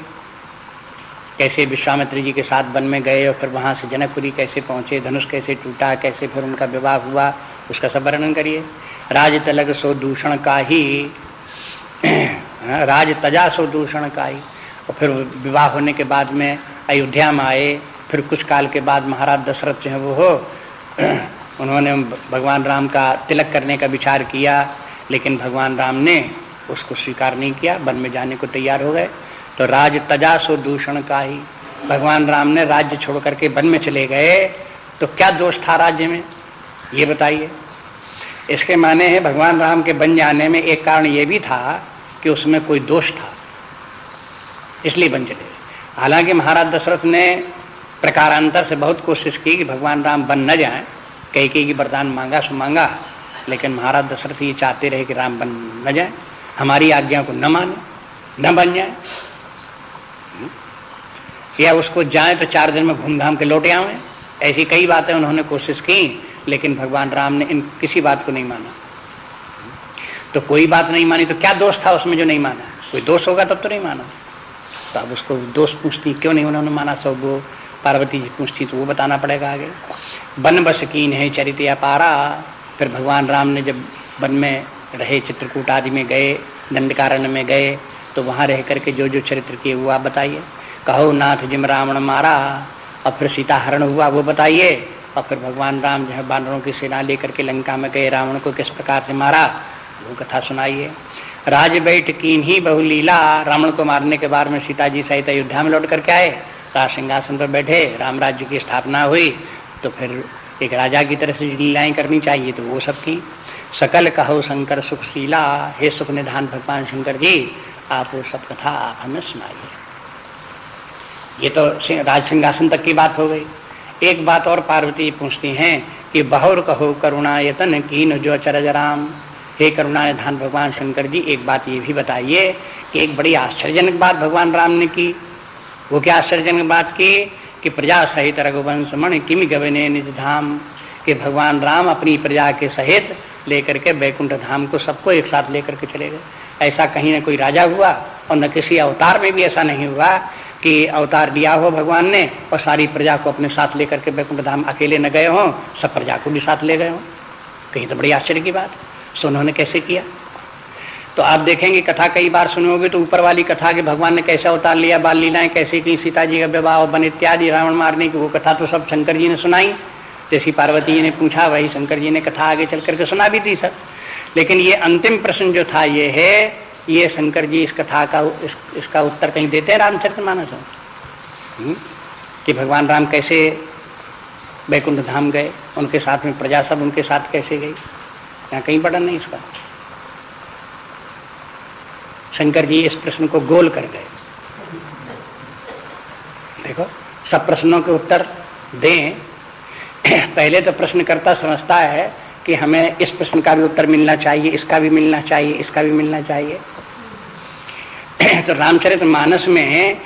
कैसे विश्वामित्र जी के साथ वन में गए और फिर वहां से जनकपुरी कैसे पहुंचे, धनुष कैसे टूटा, कैसे फिर उनका विवाह हुआ, उसका सब वर्णन करिए। राज तलग सो दूषण का ही, राज तजा सो दूषण का ही। और फिर विवाह होने के बाद में अयोध्या में आए, फिर कुछ काल के बाद महाराज दशरथ जो है वो उन्होंने भगवान राम का तिलक करने का विचार किया, लेकिन भगवान राम ने उसको स्वीकार नहीं किया, वन में जाने को तैयार हो गए। तो राज तजा सो दूषण का ही, भगवान राम ने राज्य छोड़ करके वन में चले गए, तो क्या दोष था राज्य में, ये बताइए। इसके माने हैं भगवान राम के वन जाने में एक कारण ये भी था कि उसमें कोई दोष था, इसलिए वन चले। हालांकि महाराज दशरथ ने प्रकारांतर से बहुत कोशिश की कि भगवान राम वन न जाएं, कैकेयी की वरदान मांगा सो मांगा, लेकिन महाराज दशरथ ये चाहते रहे कि राम वन न जाए, हमारी आज्ञा को न माने, न बन जाए, या उसको जाए तो 4 दिन में घूम घाम के लौटे आवे। ऐसी कई बातें उन्होंने कोशिश की, लेकिन भगवान राम ने इन किसी बात को नहीं माना। तो कोई बात नहीं मानी तो क्या दोष था उसमें जो नहीं माना? कोई दोष होगा तब तो नहीं माना। तो अब उसको दोष पूछती क्यों नहीं उन्होंने माना, सब वो पार्वती जी पूछती तो वो बताना पड़ेगा आगे। वन बस कीन है चरित अपारा, फिर भगवान राम ने जब वन में रहे, चित्रकूट आदि में गए, दंडकारण्य में गए, तो वहाँ रह करके जो जो चरित्र किए वो आप बताइए। कहो नाथ जिम रावण मारा, और फिर सीता हरण हुआ वो बताइए। और फिर भगवान राम जो है बानरों की सेना लेकर के लंका में गए, रावण को किस प्रकार से मारा वो कथा सुनाइए। राज बैठ कीन ही बहुलीला, रावण को मारने के बाद में सीता जी सहित अयोध्या में लौट करके आए, राज सिंहासन पर बैठे, राम राज्य की स्थापना हुई, तो फिर एक राजा की तरह से लीलाएं करनी चाहिए तो वो सब की। सकल कहो शंकर सुखशीला, हे सुख निधान भगवान शंकर जी आप वो सब कथा आप हमें सुनाइए। ये तो राज सिंहासन तक की बात हो गई। एक बात और पार्वती पूछती हैं कि बहुर कहो करुणायतन कीन जो अचरज राम, हे करुणानिधान भगवान शंकर जी एक बात ये भी बताइए कि एक बड़ी आश्चर्यजनक बात भगवान राम ने की। वो क्या आश्चर्यजनक बात की कि प्रजा सहित रघुवंश मणि किमि गवने निज धाम, कि भगवान राम अपनी प्रजा के सहित लेकर के बैकुंठ धाम को सबको एक साथ लेकर के चले गए। ऐसा कहीं न कोई राजा हुआ और न किसी अवतार में भी ऐसा नहीं हुआ कि अवतार लिया हो भगवान ने और सारी प्रजा को अपने साथ लेकर के बैकुंठ धाम अकेले न गए हों, सब प्रजा को भी साथ ले गए हों। कहीं तो बड़ी आश्चर्य की बात। सो उन्होंने कैसे किया? तो आप देखेंगे कथा कई बार सुनोगे तो ऊपर वाली कथा कि भगवान ने कैसे अवतार लिया, बाल लीलाएं कैसे की, सीता जी का विवाह बन इत्यादि, रावण मारने की वो कथा तो सब शंकर जी ने सुनाई। जैसी पार्वती जी ने पूछा वही शंकर जी ने कथा आगे चल करके सुना भी थी सब। लेकिन ये अंतिम प्रश्न जो था ये है, ये शंकर जी इस कथा का इसका उत्तर कहीं देते हैं रामचरितमानस में कि भगवान राम कैसे वैकुंठ धाम गए, उनके साथ में प्रजा सब उनके साथ कैसे गई? यहाँ कहीं पढ़ा नहीं इसका। शंकर जी इस प्रश्न को गोल कर गए। देखो, सब प्रश्नों के उत्तर दें। पहले तो प्रश्नकर्ता समझता है कि हमें इस प्रश्न का भी उत्तर मिलना चाहिए, इसका भी मिलना चाहिए, इसका भी मिलना चाहिए। तो रामचरितमानस में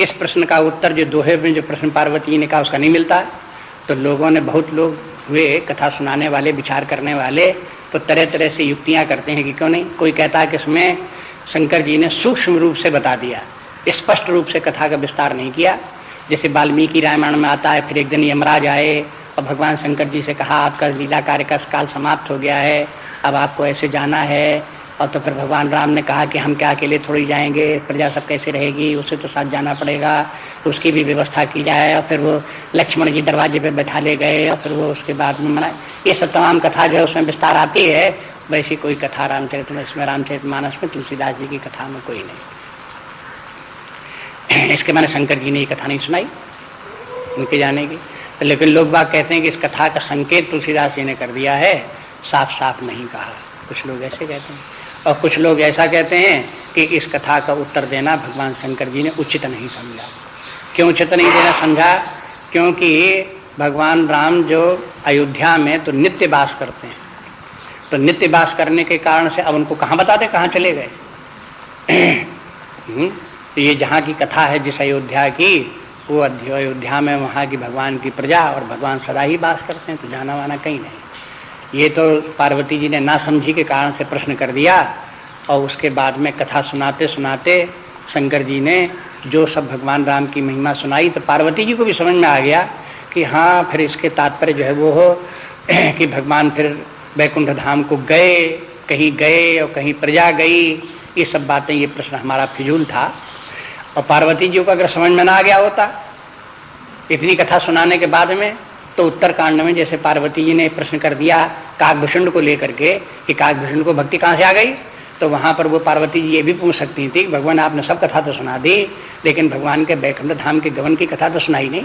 इस प्रश्न का उत्तर जो दोहे में जो प्रश्न पार्वती ने कहा उसका नहीं मिलता है। तो लोगों ने, बहुत लोग हुए कथा सुनाने वाले, विचार करने वाले, तो तरह तरह से युक्तियां करते हैं कि क्यों नहीं। कोई कहता है कि इसमें शंकर जी ने सूक्ष्म रूप से बता दिया, स्पष्ट रूप से कथा का विस्तार नहीं किया। जैसे वाल्मीकि रामायण में आता है, फिर एक दिन यमराज आए और भगवान शंकर जी से कहा आपका लीला कार्य का काल समाप्त हो गया है, अब आपको ऐसे जाना है। और तो फिर भगवान राम ने कहा कि हम क्या अकेले थोड़ी जाएंगे, प्रजा सब कैसे रहेगी, उससे तो साथ जाना पड़ेगा, तो उसकी भी व्यवस्था की जाए। और फिर वो लक्ष्मण जी दरवाजे पे बैठा ले गए और फिर वो उसके बाद में मना, ये सब तमाम कथा जो है उसमें विस्तार आती है। वैसी कोई कथा रामचरितमानस में तुलसीदास जी की कथा में कोई नहीं। इसके माने शंकर जी ने ये कथा नहीं सुनाई उनके जाने की। तो लेकिन लोग बाग कहते हैं कि इस कथा का संकेत तुलसीदास जी ने कर दिया है, साफ साफ नहीं कहा। कुछ लोग ऐसे कहते हैं और कुछ लोग ऐसा कहते हैं कि इस कथा का उत्तर देना भगवान शंकर जी ने उचित नहीं समझा। क्यों उचित नहीं देना समझा? क्योंकि भगवान राम जो अयोध्या में तो नित्य वास करते हैं, तो नित्य वास करने के कारण से अब उनको कहाँ बता दें कहाँ चले गए। तो ये जहाँ की कथा है जिस अयोध्या की, वो अयोध्या में वहाँ की भगवान की प्रजा और भगवान सदा ही वास करते हैं, तो जाना वाना कहीं नहीं। ये तो पार्वती जी ने ना समझी के कारण से प्रश्न कर दिया। और उसके बाद में कथा सुनाते सुनाते शंकर जी ने जो सब भगवान राम की महिमा सुनाई, तो पार्वती जी को भी समझ में आ गया कि हाँ, फिर इसके तात्पर्य जो है वो हो कि भगवान फिर वैकुंठ धाम को गए, कहीं गए और कहीं प्रजा गई। ये सब बातें, ये प्रश्न हमारा फिजूल था। और पार्वती जी को अगर समझ में ना आ गया होता इतनी कथा सुनाने के बाद में, तो उत्तर कांड में जैसे पार्वती जी ने प्रश्न कर दिया काकभूषण को लेकर के कि काकभूषण को भक्ति कहाँ से आ गई, तो वहां पर वो पार्वती जी ये भी पूछ सकती थी, भगवान आपने सब कथा तो सुना दी, लेकिन भगवान के वैकुंठ धाम के गमन की कथा तो सुनाई नहीं,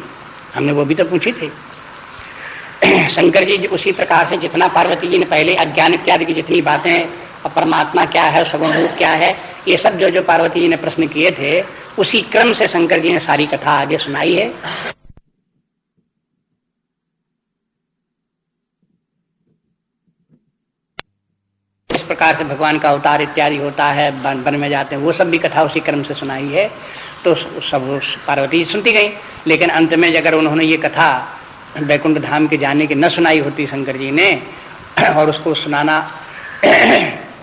हमने वो भी तो पूछी थी। शंकर जी उसी प्रकार से जितना पार्वती जी ने पहले अज्ञान इत्यादि की जितनी बातें और परमात्मा क्या है, सगुण रूप क्या है, ये सब जो पार्वती जी ने प्रश्न किए थे, उसी क्रम से शंकर जी ने सारी कथा आगे सुनाई है। इस प्रकार से भगवान का अवतार इत्यादि होता है, वन में जाते हैं, वो सब भी कथा उसी क्रम से सुनाई है। तो सब पार्वती जी सुनती गई। लेकिन अंत में अगर उन्होंने ये कथा वैकुंठ धाम के जाने की न सुनाई होती शंकर जी ने, और उसको सुनाना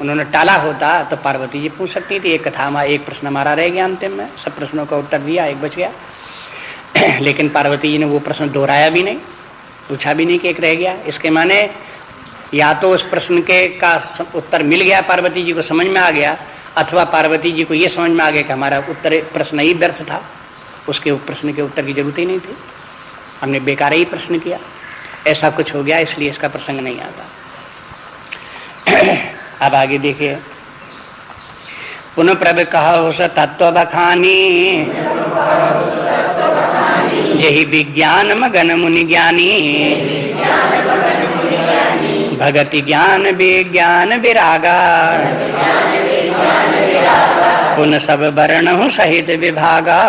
उन्होंने टाला होता, तो पार्वती जी पूछ सकती थी। एक कथा एक प्रश्न हमारा रह गया, अंतिम में सब प्रश्नों का उत्तर दिया, एक बच गया। लेकिन पार्वती जी ने वो प्रश्न दोहराया भी नहीं, पूछा भी नहीं कि एक रह गया। इसके माने या तो उस प्रश्न के का उत्तर मिल गया, पार्वती जी को समझ में आ गया, अथवा पार्वती जी को ये समझ में आ गया कि हमारा उत्तर प्रश्न ही व्यर्थ था, उसके प्रश्न के उत्तर की जरूरत ही नहीं थी, हमने बेकार ही प्रश्न किया। ऐसा कुछ हो गया, इसलिए इसका प्रसंग नहीं आता। अब आगे देखिए, पुनः प्रभ कहो स तत्व बखानी, यही विज्ञान मगन मुनि ज्ञानी, भगति ज्ञान विज्ञान विरागा, पुन सब वर्ण सहित विभागा।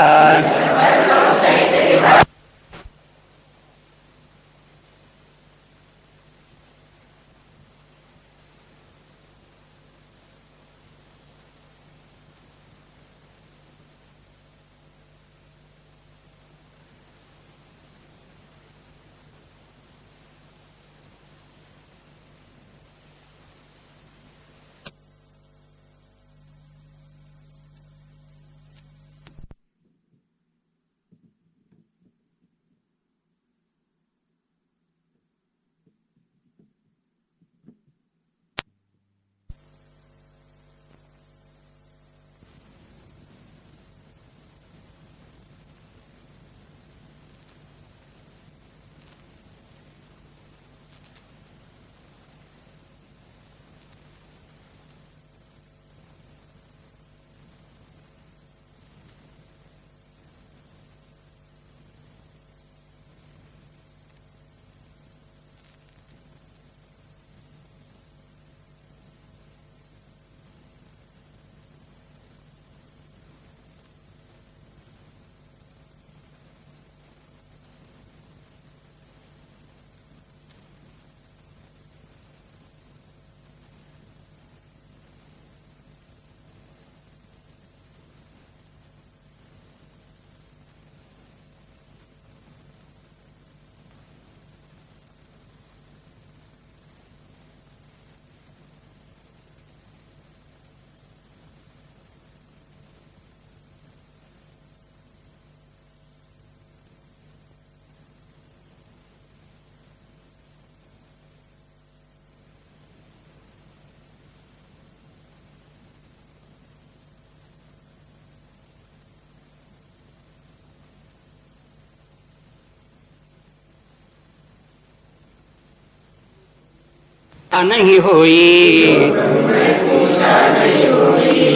नहीं होई,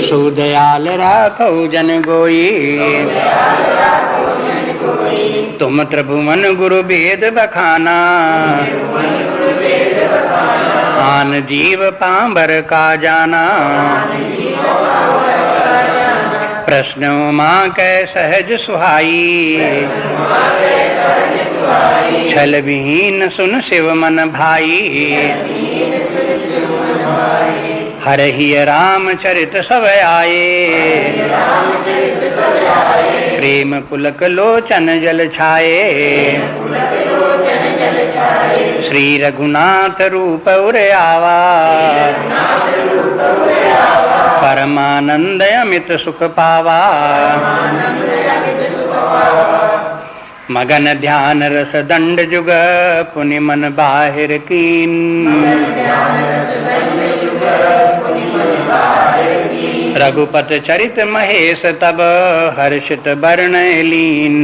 सुदयाल राखो जन गोई। तुम त्रिभुवन गुरु वेद बखाना, आन जीव पांबर का जाना। प्रश्न माँ कै सहज सुहाई, छल विहीन सुन शिव मन भाई। हरहि राम चरित सब आए, प्रेम पुलक लोचन जल छाए। श्री रघुनाथ रूप उर आवा, परमानंद अमित सुख पावा। मगन ध्यान रस दंड जुग, पुनि मन बाहिर कीन। रघुपत चरित महेश तब, हर्षित वर्ण लीन।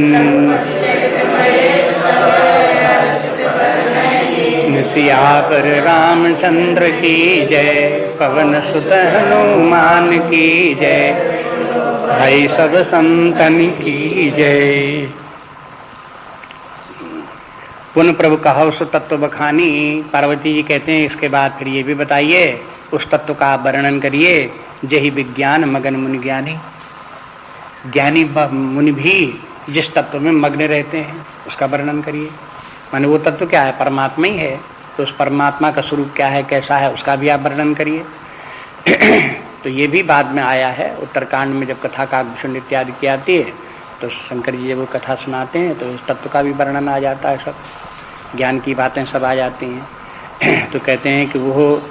सियावर रामचंद्र की जय, पवन सुत हनुमान की जय। भाई सब संतन की जय। पुन प्रभु कहो सो तत्व बखानी। पार्वती जी कहते हैं इसके बाद फिर ये भी बताइए, उस तत्व का वर्णन करिए। जही विज्ञान मगन मुनि ज्ञानी, ज्ञानी मुनि भी जिस तत्व में मग्न रहते हैं उसका वर्णन करिए। माने वो तत्व क्या है? परमात्मा ही है। तो उस परमात्मा का स्वरूप क्या है, कैसा है, उसका भी आप वर्णन करिए। तो ये भी बाद में आया है उत्तरकांड में, जब कथा काकभूषण इत्यादि की आती है तो शंकर जी जब वो कथा सुनाते हैं तो उस तत्व का भी वर्णन आ जाता है, सब ज्ञान की बातें सब आ जाती हैं। तो कहते हैं कि वो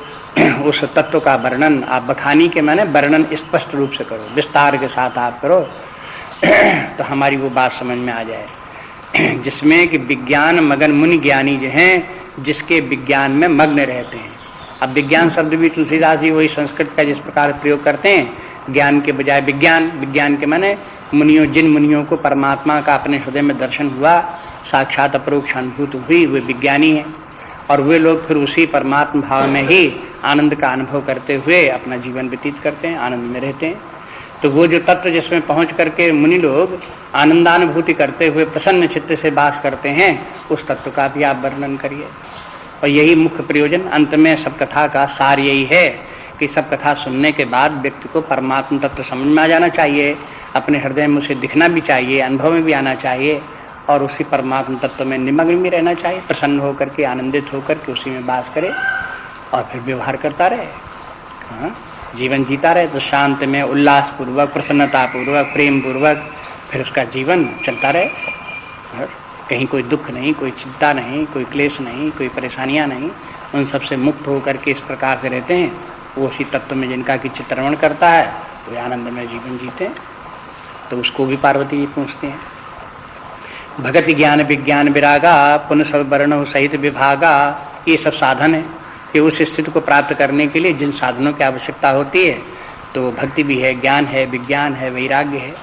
उस तत्व का वर्णन आप बखानी के माने वर्णन स्पष्ट रूप से करो, विस्तार के साथ आप करो तो हमारी वो बात समझ में आ जाए। जिसमें कि विज्ञान मगन मुनि ज्ञानी जो हैं, जिसके विज्ञान में मग्न रहते हैं। अब विज्ञान शब्द भी तुलसीदास जी वही संस्कृत का जिस प्रकार प्रयोग करते हैं, ज्ञान के बजाय विज्ञान। विज्ञान के माने मुनियों, जिन मुनियों को परमात्मा का अपने हृदय में दर्शन हुआ, साक्षात अपरोक्ष अनुभूति हुई, वे विज्ञानी हैं। और वे लोग फिर उसी परमात्मा भाव में ही आनंद का अनुभव करते हुए अपना जीवन व्यतीत करते हैं, आनंद में रहते हैं। तो वो जो तत्व जिसमें पहुंच करके मुनि लोग आनंदानुभूति करते हुए प्रसन्न चित्त से वास करते हैं, उस तत्व का भी आप वर्णन करिए। और यही मुख्य प्रयोजन, अंत में सब कथा का सार यही है कि सब कथा सुनने के बाद व्यक्ति को परमात्मा तत्व समझ में आ जाना चाहिए, अपने हृदय में उसे दिखना भी चाहिए, अनुभव में भी आना चाहिए, और उसी परमात्मा तत्व में निमग्न भी रहना चाहिए। प्रसन्न होकर के, आनंदित होकर के उसी में वास करे और फिर व्यवहार करता रहे, हाँ, जीवन जीता रहे। तो शांत में उल्लास पूर्वक, प्रसन्नता पूर्वक, प्रेम पूर्वक फिर उसका जीवन चलता रहे। कहीं कोई दुख नहीं, कोई चिंता नहीं, कोई क्लेश नहीं, कोई परेशानियां नहीं, उन सब से मुक्त होकर के इस प्रकार से रहते हैं। वो उसी तत्व में जिनका की चित्रवण करता है, वो आनंद में जीवन जीते हैं। तो उसको भी पार्वती जी पूछते हैं। भगति ज्ञान विज्ञान विरागा, पुनः सब वर्ण सहित विभागा। ये सब साधन है कि उस स्थिति को प्राप्त करने के लिए जिन साधनों की आवश्यकता होती है, तो भक्ति भी है, ज्ञान है, विज्ञान है, वैराग्य है,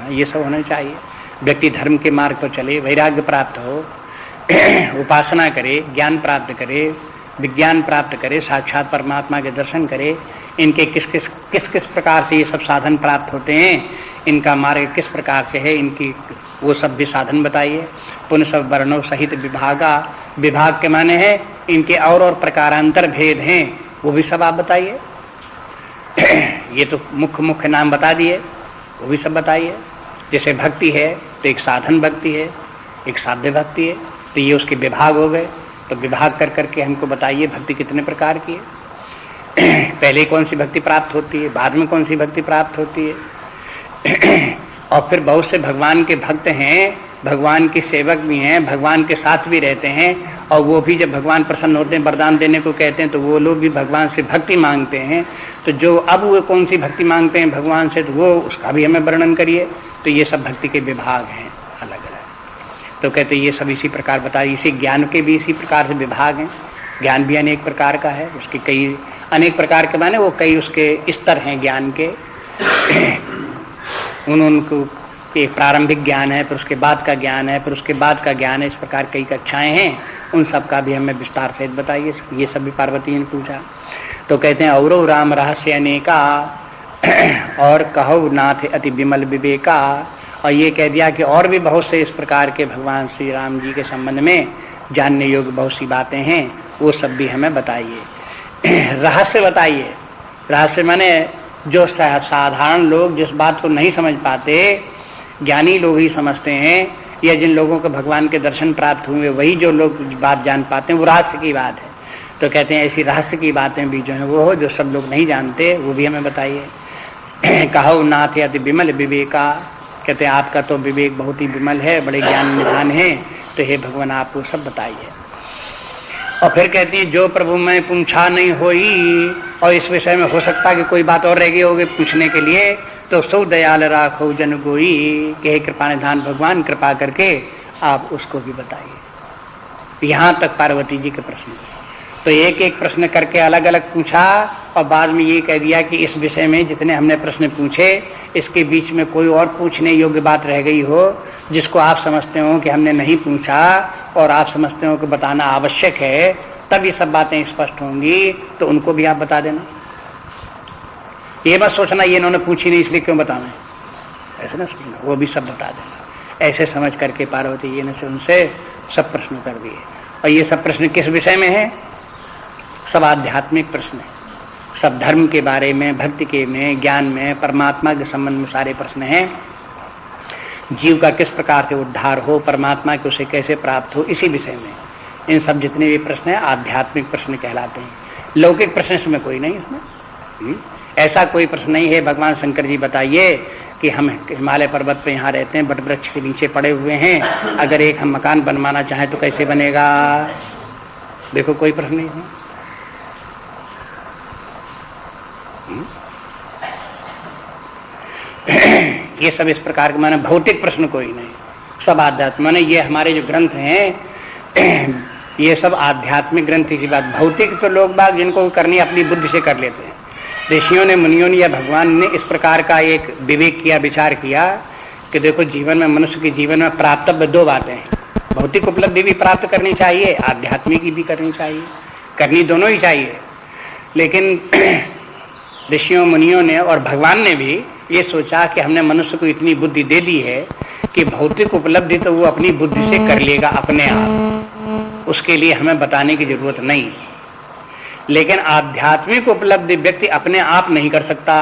ये सब होना चाहिए। व्यक्ति धर्म के मार्ग पर चले, वैराग्य प्राप्त हो, उपासना करे, ज्ञान प्राप्त करे, विज्ञान प्राप्त करे, साक्षात परमात्मा के दर्शन करे। इनके किस किस प्रकार से ये सब साधन प्राप्त होते हैं, इनका मार्ग किस प्रकार से है, इनकी वो सब भी साधन बताइए। पुनः सब वर्णों सहित विभागा, विभाग के माने हैं इनके और प्रकारांतर भेद हैं, वो भी सब आप बताइए। ये तो मुख्य नाम बता दिए, वो भी सब बताइए। जैसे भक्ति है तो एक साधन भक्ति है, एक साध्य भक्ति है, तो ये उसके विभाग हो गए। तो विभाग कर करके हमको बताइए भक्ति कितने प्रकार की है, पहले कौन सी भक्ति प्राप्त होती है, बाद में कौन सी भक्ति प्राप्त होती है। और फिर बहुत से भगवान के भक्त हैं, भगवान के सेवक भी हैं, भगवान के साथ भी रहते हैं, और वो भी जब भगवान प्रसन्न होते हैं, वरदान देने को कहते हैं, तो वो लोग भी भगवान से भक्ति मांगते हैं। तो जो अब वो कौन सी भक्ति मांगते हैं भगवान से, तो वो उसका भी हमें वर्णन करिए। तो ये सब भक्ति के विभाग हैं अलग अलग। तो कहते ये सब इसी प्रकार बताइए। इसी ज्ञान के भी इसी प्रकार से विभाग हैं। ज्ञान भी अनेक प्रकार का है, उसके कई अनेक प्रकार के माने वो कई उसके स्तर हैं ज्ञान के। उनको एक प्रारंभिक ज्ञान है, फिर उसके बाद का ज्ञान है, फिर उसके बाद का ज्ञान है, इस प्रकार कई कक्षाएं हैं, उन सब का भी हमें विस्तार सहित बताइए। ये सब भी पार्वती ने पूछा। तो कहते हैं औरो राम रहस्य अनेका और कहो नाथ अति विमल विवेका। और ये कह दिया कि और भी बहुत से इस प्रकार के भगवान श्री राम जी के संबंध में जानने योग्य बहुत सी बातें हैं, वो सब भी हमें बताइए। रहस्य बताइए। रहस्य माने जो साधारण लोग जिस बात को नहीं समझ पाते, ज्ञानी लोग ही समझते हैं, या जिन लोगों को भगवान के दर्शन प्राप्त हुए वही जो लोग बात जान पाते हैं, वो रहस्य की बात है। तो कहते हैं ऐसी रहस्य की बातें भी जो है वो हो, जो सब लोग नहीं जानते, वो भी हमें बताइए। कहो नाथ अति विमल विवेका। कहते हैं आपका तो विवेक बहुत ही विमल है, बड़े ज्ञान निधान है, तो हे भगवान आप वो सब बताइए। और फिर कहती है जो प्रभु मैं पूछा नहीं होई, और इस विषय में हो सकता कि कोई बात और रह गई होगी पूछने के लिए, तो सौ दयाल राखो जन गोई, कि हे कृपा निधान भगवान कृपा करके आप उसको भी बताइए। यहाँ तक पार्वती जी के प्रश्न। तो एक एक प्रश्न करके अलग अलग पूछा, और बाद में ये कह दिया कि इस विषय में जितने हमने प्रश्न पूछे, इसके बीच में कोई और पूछने योग्य बात रह गई हो जिसको आप समझते हो कि हमने नहीं पूछा और आप समझते हो कि बताना आवश्यक है, तब ये सब बातें स्पष्ट होंगी, तो उनको भी आप बता देना। ये मत सोचना ये इन्होंने पूछी नहीं इसलिए क्यों बताना है, ऐसे ना सोचना, वो भी सब बता देना। ऐसे समझ करके पार्वती जी ने उनसे सब प्रश्न कर दिए। और ये सब प्रश्न किस विषय में है? सब आध्यात्मिक प्रश्न है, सब धर्म के बारे में, भक्ति के में, ज्ञान में, परमात्मा के संबंध में सारे प्रश्न हैं। जीव का किस प्रकार से उद्धार हो, परमात्मा के उसे कैसे प्राप्त हो, इसी विषय में इन सब जितने भी प्रश्न हैं आध्यात्मिक प्रश्न कहलाते हैं। लौकिक प्रश्न इसमें कोई नहीं, इसमें ऐसा कोई प्रश्न नहीं है। भगवान शंकर जी बताइए कि हम हिमालय पर्वत पे यहाँ रहते हैं, बट वृक्ष के नीचे पड़े हुए हैं, अगर एक हम मकान बनवाना चाहें तो कैसे बनेगा? देखो कोई प्रश्न नहीं है। ये सब इस प्रकार के माने भौतिक प्रश्न कोई नहीं, सब आध्यात्मिक। माने ये हमारे जो ग्रंथ हैं ये सब आध्यात्मिक ग्रंथ की बात। भौतिक तो लोग बाग जिनको करनी अपनी बुद्धि से कर लेते हैं। ऋषियों ने, मुनियों ने या भगवान ने इस प्रकार का एक विवेक किया, विचार किया कि देखो जीवन में, मनुष्य के जीवन में प्राप्तव्य दो बातें हैं। भौतिक उपलब्धि भी प्राप्त करनी चाहिए, आध्यात्मिक भी करनी चाहिए, करनी दोनों ही चाहिए। लेकिन ऋषियों मुनियों ने और भगवान ने भी ये सोचा कि हमने मनुष्य को इतनी बुद्धि दे दी है कि भौतिक उपलब्धि तो वो अपनी बुद्धि से कर लेगा अपने आप, उसके लिए हमें बताने की जरूरत नहीं। लेकिन आध्यात्मिक उपलब्धि व्यक्ति अपने आप नहीं कर सकता,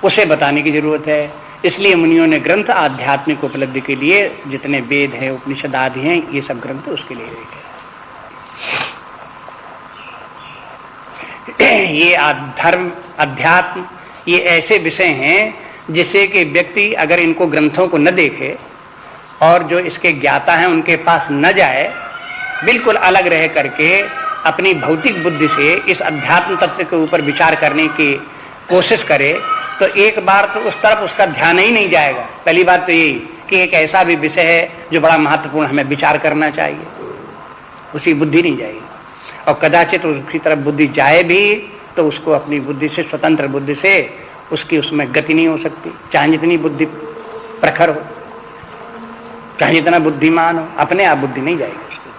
उसे बताने की जरूरत है। इसलिए मुनियों ने ग्रंथ आध्यात्मिक उपलब्धि के लिए जितने वेद हैं, उपनिषद आदि हैं, ये सब ग्रंथ उसके लिए लिखे। ये धर्म, अध्यात्म, ये ऐसे विषय हैं जिससे कि व्यक्ति अगर इनको ग्रंथों को न देखे और जो इसके ज्ञाता हैं उनके पास न जाए, बिल्कुल अलग रह करके अपनी भौतिक बुद्धि से इस अध्यात्म तत्व के ऊपर विचार करने की कोशिश करे, तो एक बार तो उस तरफ उसका ध्यान ही नहीं जाएगा। पहली बात तो यही कि एक ऐसा भी विषय है जो बड़ा महत्वपूर्ण, हमें विचार करना चाहिए, उसी बुद्धि नहीं जाएगी। और कदाचित उसकी तरफ बुद्धि जाए भी तो उसको अपनी बुद्धि से, स्वतंत्र बुद्धि से उसकी उसमें गति नहीं हो सकती, चाहे जितनी बुद्धि प्रखर हो, चाहे जितना बुद्धिमान हो, अपने आप बुद्धि नहीं जाएगी उसकी।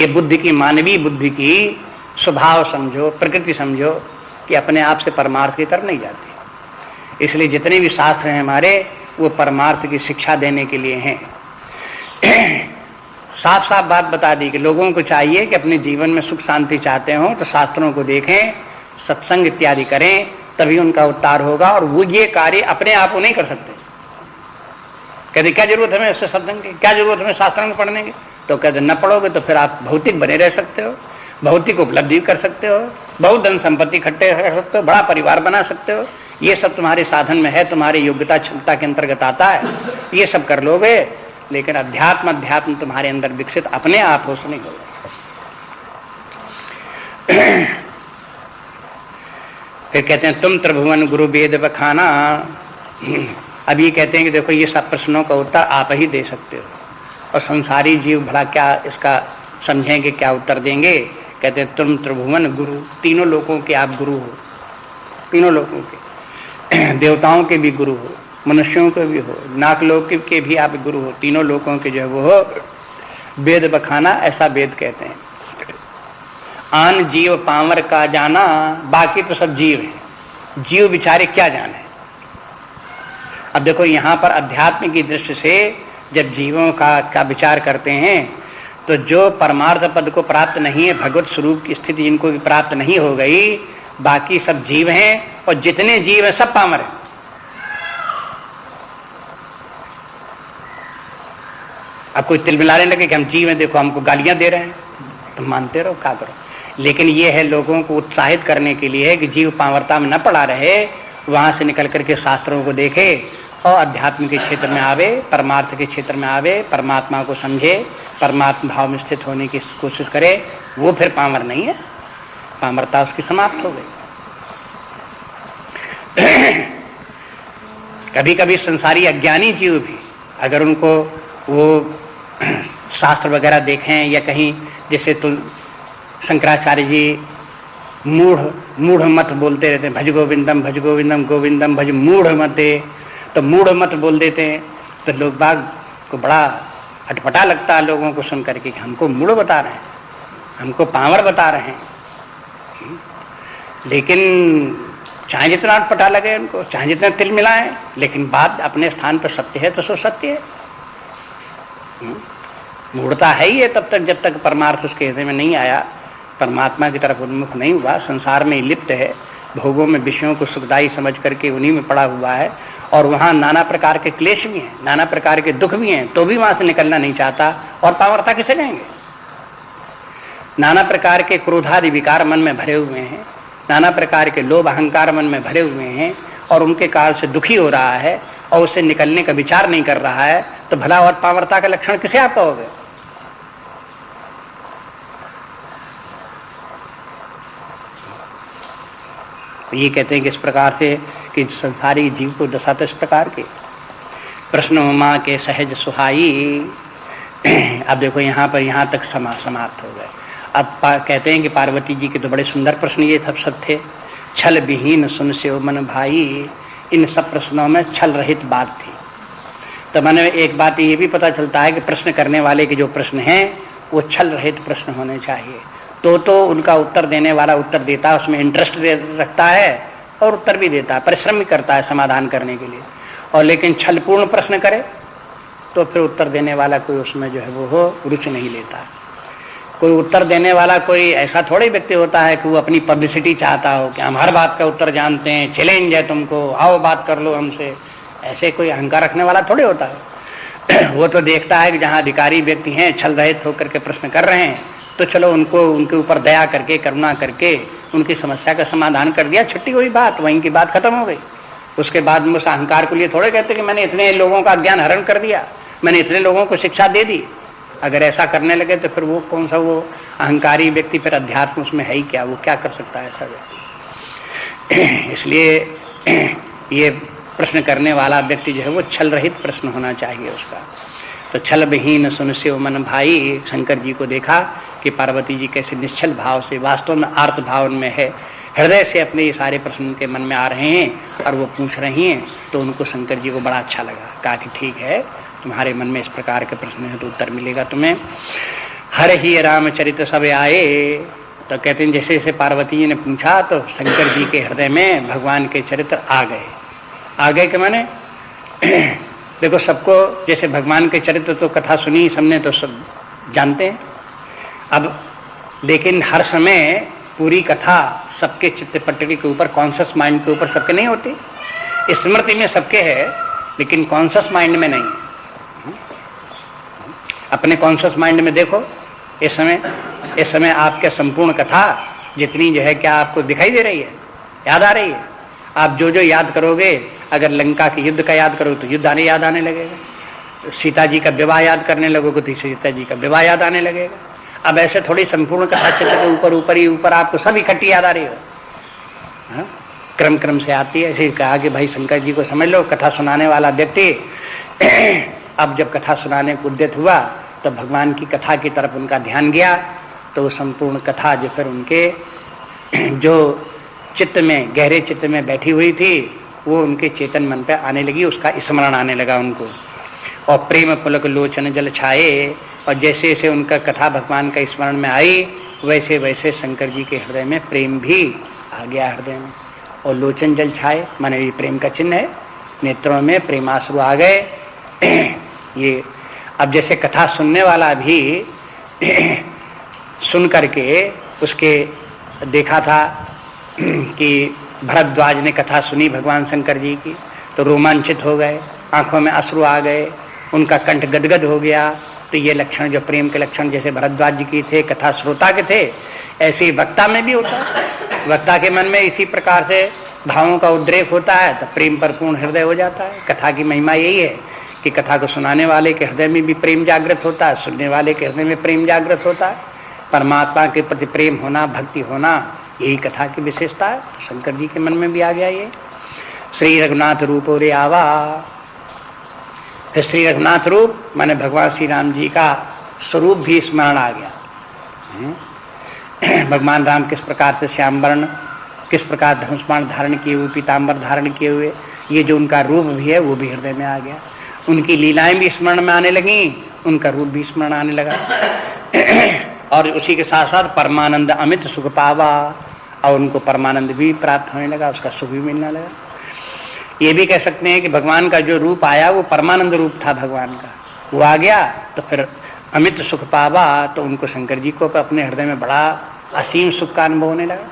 ये बुद्धि की, मानवीय बुद्धि की स्वभाव समझो, प्रकृति समझो कि अपने आप से परमार्थ की तरफ नहीं जाती। इसलिए जितने भी शास्त्र हैं हमारे, वो परमार्थ की शिक्षा देने के लिए हैं। साफ साफ बात बता दी कि लोगों को चाहिए कि अपने जीवन में सुख शांति चाहते हो तो शास्त्रों को देखें, सत्संग इत्यादि करें, तभी उनका उद्धार होगा। और वो ये कार्य अपने आप वो नहीं कर सकते। कहते क्या जरूरत है हमें इससे सत्संग की, क्या जरूरत है शास्त्रों को पढ़ने की? तो कहते न पढ़ोगे तो फिर आप भौतिक बने रह सकते हो, भौतिक उपलब्धि कर सकते हो, बहुत धन संपत्ति इकट्ठे कर सकते हो, बड़ा परिवार बना सकते हो, ये सब तुम्हारे साधन में है, तुम्हारी योग्यता क्षमता के अंतर्गत आता है, ये सब कर लोगे। लेकिन अध्यात्म तुम्हारे अंदर विकसित अपने आप हो नहीं होगा। फिर कहते हैं तुम त्रिभुवन गुरु वेद बखाना। अब ये कहते हैं कि देखो ये सब प्रश्नों का उत्तर आप ही दे सकते हो, और संसारी जीव भला क्या इसका समझेंगे, क्या उत्तर देंगे? कहते हैं तुम त्रिभुवन गुरु, तीनों लोगों के आप गुरु हो, तीनों लोगों के, देवताओं के भी गुरु हो, मनुष्यों को भी हो, नाकलोक के भी आप गुरु हो, तीनों लोकों के जो है वो हो, वेद बखाना ऐसा वेद कहते हैं। आन जीव पांवर का जाना, बाकी तो सब जीव हैं, जीव बेचारे क्या जाने। अब देखो यहां पर अध्यात्म की दृष्टि से जब जीवों का विचार करते हैं तो जो परमार्थ पद को प्राप्त नहीं है, भगवत स्वरूप की स्थिति जिनको भी प्राप्त नहीं हो गई, बाकी सब जीव हैं और जितने जीव हैं सब पामर हैं। अब कोई तिल मिलाने लगे कि हम जीव हैं, देखो हमको गालियां दे रहे हैं, तुम मानते रहो क्या करो। लेकिन ये है लोगों को उत्साहित करने के लिए कि जीव पांवरता में न पड़ा रहे, वहां से निकल करके शास्त्रों को देखे और अध्यात्म के क्षेत्र में आवे, परमार्थ के क्षेत्र में आवे, परमात्मा को समझे, परमात्मा भाव में स्थित होने की कोशिश करे, वो फिर पामर नहीं है, पामरता उसकी समाप्त हो गई। कभी कभी संसारी अज्ञानी जीव भी अगर उनको वो शास्त्र वगैरह देखें या कहीं, जैसे तो शंकराचार्य जी मूढ़ मत बोलते रहते हैं, भज गोविंदम गोविंदम भज मूढ़ मते, तो मूढ़ मत बोल देते हैं, तो लोग बाग को बड़ा अटपटा लगता है लोगों को सुन करके कि हमको मूढ़ बता रहे हैं, हमको पावर बता रहे हैं। लेकिन चाहे जितना अटपटा लगे उनको, चाहे जितना तिल मिलाएं, लेकिन बात अपने स्थान पर सत्य है तो सो सत्य है। मूढ़ता है ही है तब तक जब तक परमार्थ उसके हृदय में नहीं आया, परमात्मा की तरफ उन्मुख नहीं हुआ, संसार में लिप्त है, भोगों में विषयों को सुखदायी समझ करके उन्हीं में पड़ा हुआ है, और वहां नाना प्रकार के क्लेश भी हैं, नाना प्रकार के दुख भी हैं, तो भी वहां से निकलना नहीं चाहता, और पावरता किसे कहेंगे। नाना प्रकार के क्रोधादि विकार मन में भरे हुए हैं, नाना प्रकार के लोभ अहंकार मन में भरे हुए हैं, और उनके काल से दुखी हो रहा है और उससे निकलने का विचार नहीं कर रहा है, तो भला और पावरता का लक्षण किसे आप कहोगे। ये कहते हैं कि इस प्रकार से कि संसारी जीव को दशा तो इस प्रकार के प्रश्न मां के सहज सुहाई। अब देखो यहाँ पर यहाँ तक समाप्त हो गए। अब कहते हैं कि पार्वती जी के तो बड़े सुंदर प्रश्न ये सब थे। छल विहीन सुन से मन भाई, इन सब प्रश्नों में छल रहित बात थी। तो मैंने एक बात ये भी पता चलता है कि प्रश्न करने वाले के जो प्रश्न हैं वो छल रहित प्रश्न होने चाहिए, तो उनका उत्तर देने वाला उत्तर देता है, उसमें इंटरेस्ट रखता है और उत्तर भी देता है, परिश्रम भी करता है समाधान करने के लिए। और लेकिन छलपूर्ण प्रश्न करे तो फिर उत्तर देने वाला कोई उसमें जो है वो हो रुचि नहीं लेता। कोई उत्तर देने वाला कोई ऐसा थोड़े व्यक्ति होता है कि वो अपनी पब्लिसिटी चाहता हो कि हम हर बात का उत्तर जानते हैं, चैलेंज है तुमको, आओ बात कर लो हमसे। ऐसे कोई अहंकार रखने वाला थोड़े होता है। वो तो देखता है कि जहाँ अधिकारी व्यक्ति हैं छल रहित होकर के प्रश्न कर रहे हैं, तो चलो उनको उनके ऊपर दया करके करुणा करके उनकी समस्या का समाधान कर दिया, छुट्टी हुई बात, वहीं की बात खत्म हो गई। उसके बाद में उस अहंकार को लिए थोड़े कहते कि मैंने इतने लोगों का ज्ञान हरण कर दिया, मैंने इतने लोगों को शिक्षा दे दी। अगर ऐसा करने लगे तो फिर वो कौन सा वो अहंकारी व्यक्ति, फिर अध्यात्म उसमें है ही क्या, वो क्या कर सकता है ऐसा व्यक्ति। इसलिए ये प्रश्न करने वाला व्यक्ति जो है वो छल रहित प्रश्न होना चाहिए उसका। तो छल विहीन सुन से मन भाई, शंकर जी को देखा कि पार्वती जी कैसे निश्चल भाव से, वास्तव में आर्त भाव में है, हृदय से अपने ये सारे प्रश्न उनके मन में आ रहे हैं और वो पूछ रही हैं। तो उनको शंकर जी को बड़ा अच्छा लगा, कहा कि ठीक है, तुम्हारे मन में इस प्रकार के प्रश्न है तो उत्तर मिलेगा तुम्हें। हर ही रामचरित सब आए। तो कहते हैं जैसे जैसे पार्वती जी ने पूछा तो शंकर जी के हृदय में भगवान के चरित्र आ गए कि मैंने देखो सबको जैसे भगवान के चरित्र तो कथा सुनी सबने तो सब जानते हैं। अब लेकिन हर समय पूरी कथा सबके चित्त पटरी के ऊपर, कॉन्शियस माइंड के ऊपर सबके नहीं होती। स्मृति में सबके है लेकिन कॉन्शियस माइंड में नहीं। अपने कॉन्शियस माइंड में देखो, इस समय आपके संपूर्ण कथा जितनी जो है क्या आपको दिखाई दे रही है, याद आ रही है। आप जो जो याद करोगे, अगर लंका के युद्ध का याद करोगे तो युद्ध याद आने लगेगा, सीता जी का विवाह याद करने लगोगे तो सीता जी का विवाह याद आने लगेगा। अब ऐसे थोड़ी संपूर्ण कथा चित्र के ऊपर आपको सब इकट्ठी याद आ रही हो, क्रम से आती है। ऐसे कहा कि भाई शंकर जी को समझ लो, कथा सुनाने वाला व्यक्ति अब जब कथा सुनाने को उद्यत हुआ तो भगवान की कथा की तरफ उनका ध्यान गया, तो वो संपूर्ण कथा जो फिर उनके जो चित्त में, गहरे चित्त में बैठी हुई थी, वो उनके चेतन मन पे आने लगी, उसका स्मरण आने लगा उनको। और प्रेम पुलक लोचन जल छाए, और जैसे जैसे उनका कथा भगवान का स्मरण में आई वैसे वैसे शंकर जी के हृदय में प्रेम भी आ गया हृदय में। और लोचन जल छाए माने ये प्रेम का चिन्ह है, नेत्रों में प्रेमाश्रु आ गए। ये अब जैसे कथा सुनने वाला भी सुन करके उसके देखा था कि भरद्वाज ने कथा सुनी भगवान शंकर जी की, तो रोमांचित हो गए, आंखों में अश्रु आ गए, उनका कंठ गदगद हो गया। तो ये लक्षण जो प्रेम के लक्षण जैसे भरद्वाज जी की थे, कथा श्रोता के थे, ऐसे ही वक्ता में भी होता है। वक्ता के मन में इसी प्रकार से भावों का उद्रेक होता है तो प्रेम पर पूर्ण हृदय हो जाता है। कथा की महिमा यही है कि कथा को सुनाने वाले के हृदय में भी प्रेम जागृत होता है, सुनने वाले के हृदय में प्रेम जागृत होता है। परमात्मा के प्रति प्रेम होना, भक्ति होना, यही कथा की विशेषता है। तो शंकर जी के मन में भी आ गया ये। श्री रघुनाथ रूप रे आवा, श्री रघुनाथ रूप माने भगवान श्री राम जी का स्वरूप भी स्मरण आ गया। भगवान राम किस प्रकार से श्याम वर्ण, किस प्रकार धनुष्बाण धारण किए हुए, पीताम्बर धारण किए हुए, ये जो उनका रूप भी है वो भी हृदय में आ गया। उनकी लीलाएं भी स्मरण में आने लगी, उनका रूप भी स्मरण आने लगा। और उसी के साथ साथ परमानंद अमित सुख पावा, और उनको परमानंद भी प्राप्त होने लगा, उसका सुख भी मिलने लगा। ये भी कह सकते हैं कि भगवान का जो रूप आया वो परमानंद रूप था भगवान का, वो आ गया तो फिर अमित सुख पावा, तो उनको शंकर जी को अपने हृदय में बड़ा असीम सुख का अनुभव होने लगा।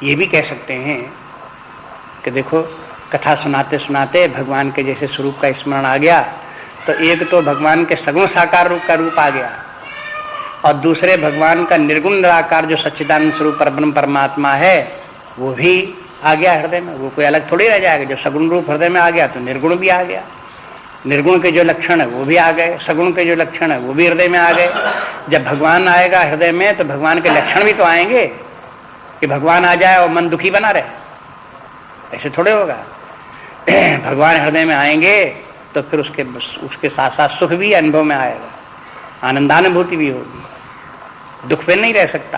ये भी कह सकते हैं कि देखो कथा सुनाते सुनाते भगवान के जैसे स्वरूप का स्मरण आ गया, तो एक तो भगवान के सगुण साकार रूप का रूप आ गया, और दूसरे भगवान का निर्गुण निराकार जो सच्चिदानंद स्वरूप परब्रह्म परमात्मा है वो भी आ गया हृदय में। वो कोई अलग थोड़ी रह जाएगा। जब सगुण रूप हृदय में आ गया तो निर्गुण भी आ गया, निर्गुण के जो लक्षण है वो भी आ गए, सगुण के जो लक्षण है वो भी हृदय में आ गए। जब भगवान आएगा हृदय में तो भगवान के लक्षण भी तो आएंगे, कि भगवान आ जाए और मन दुखी बना रहे, ऐसे थोड़े होगा। भगवान हृदय में आएंगे तो फिर उसके साथ साथ सुख भी अनुभव में आएगा, आनंदानुभूति भी होगी, दुख पे नहीं रह सकता।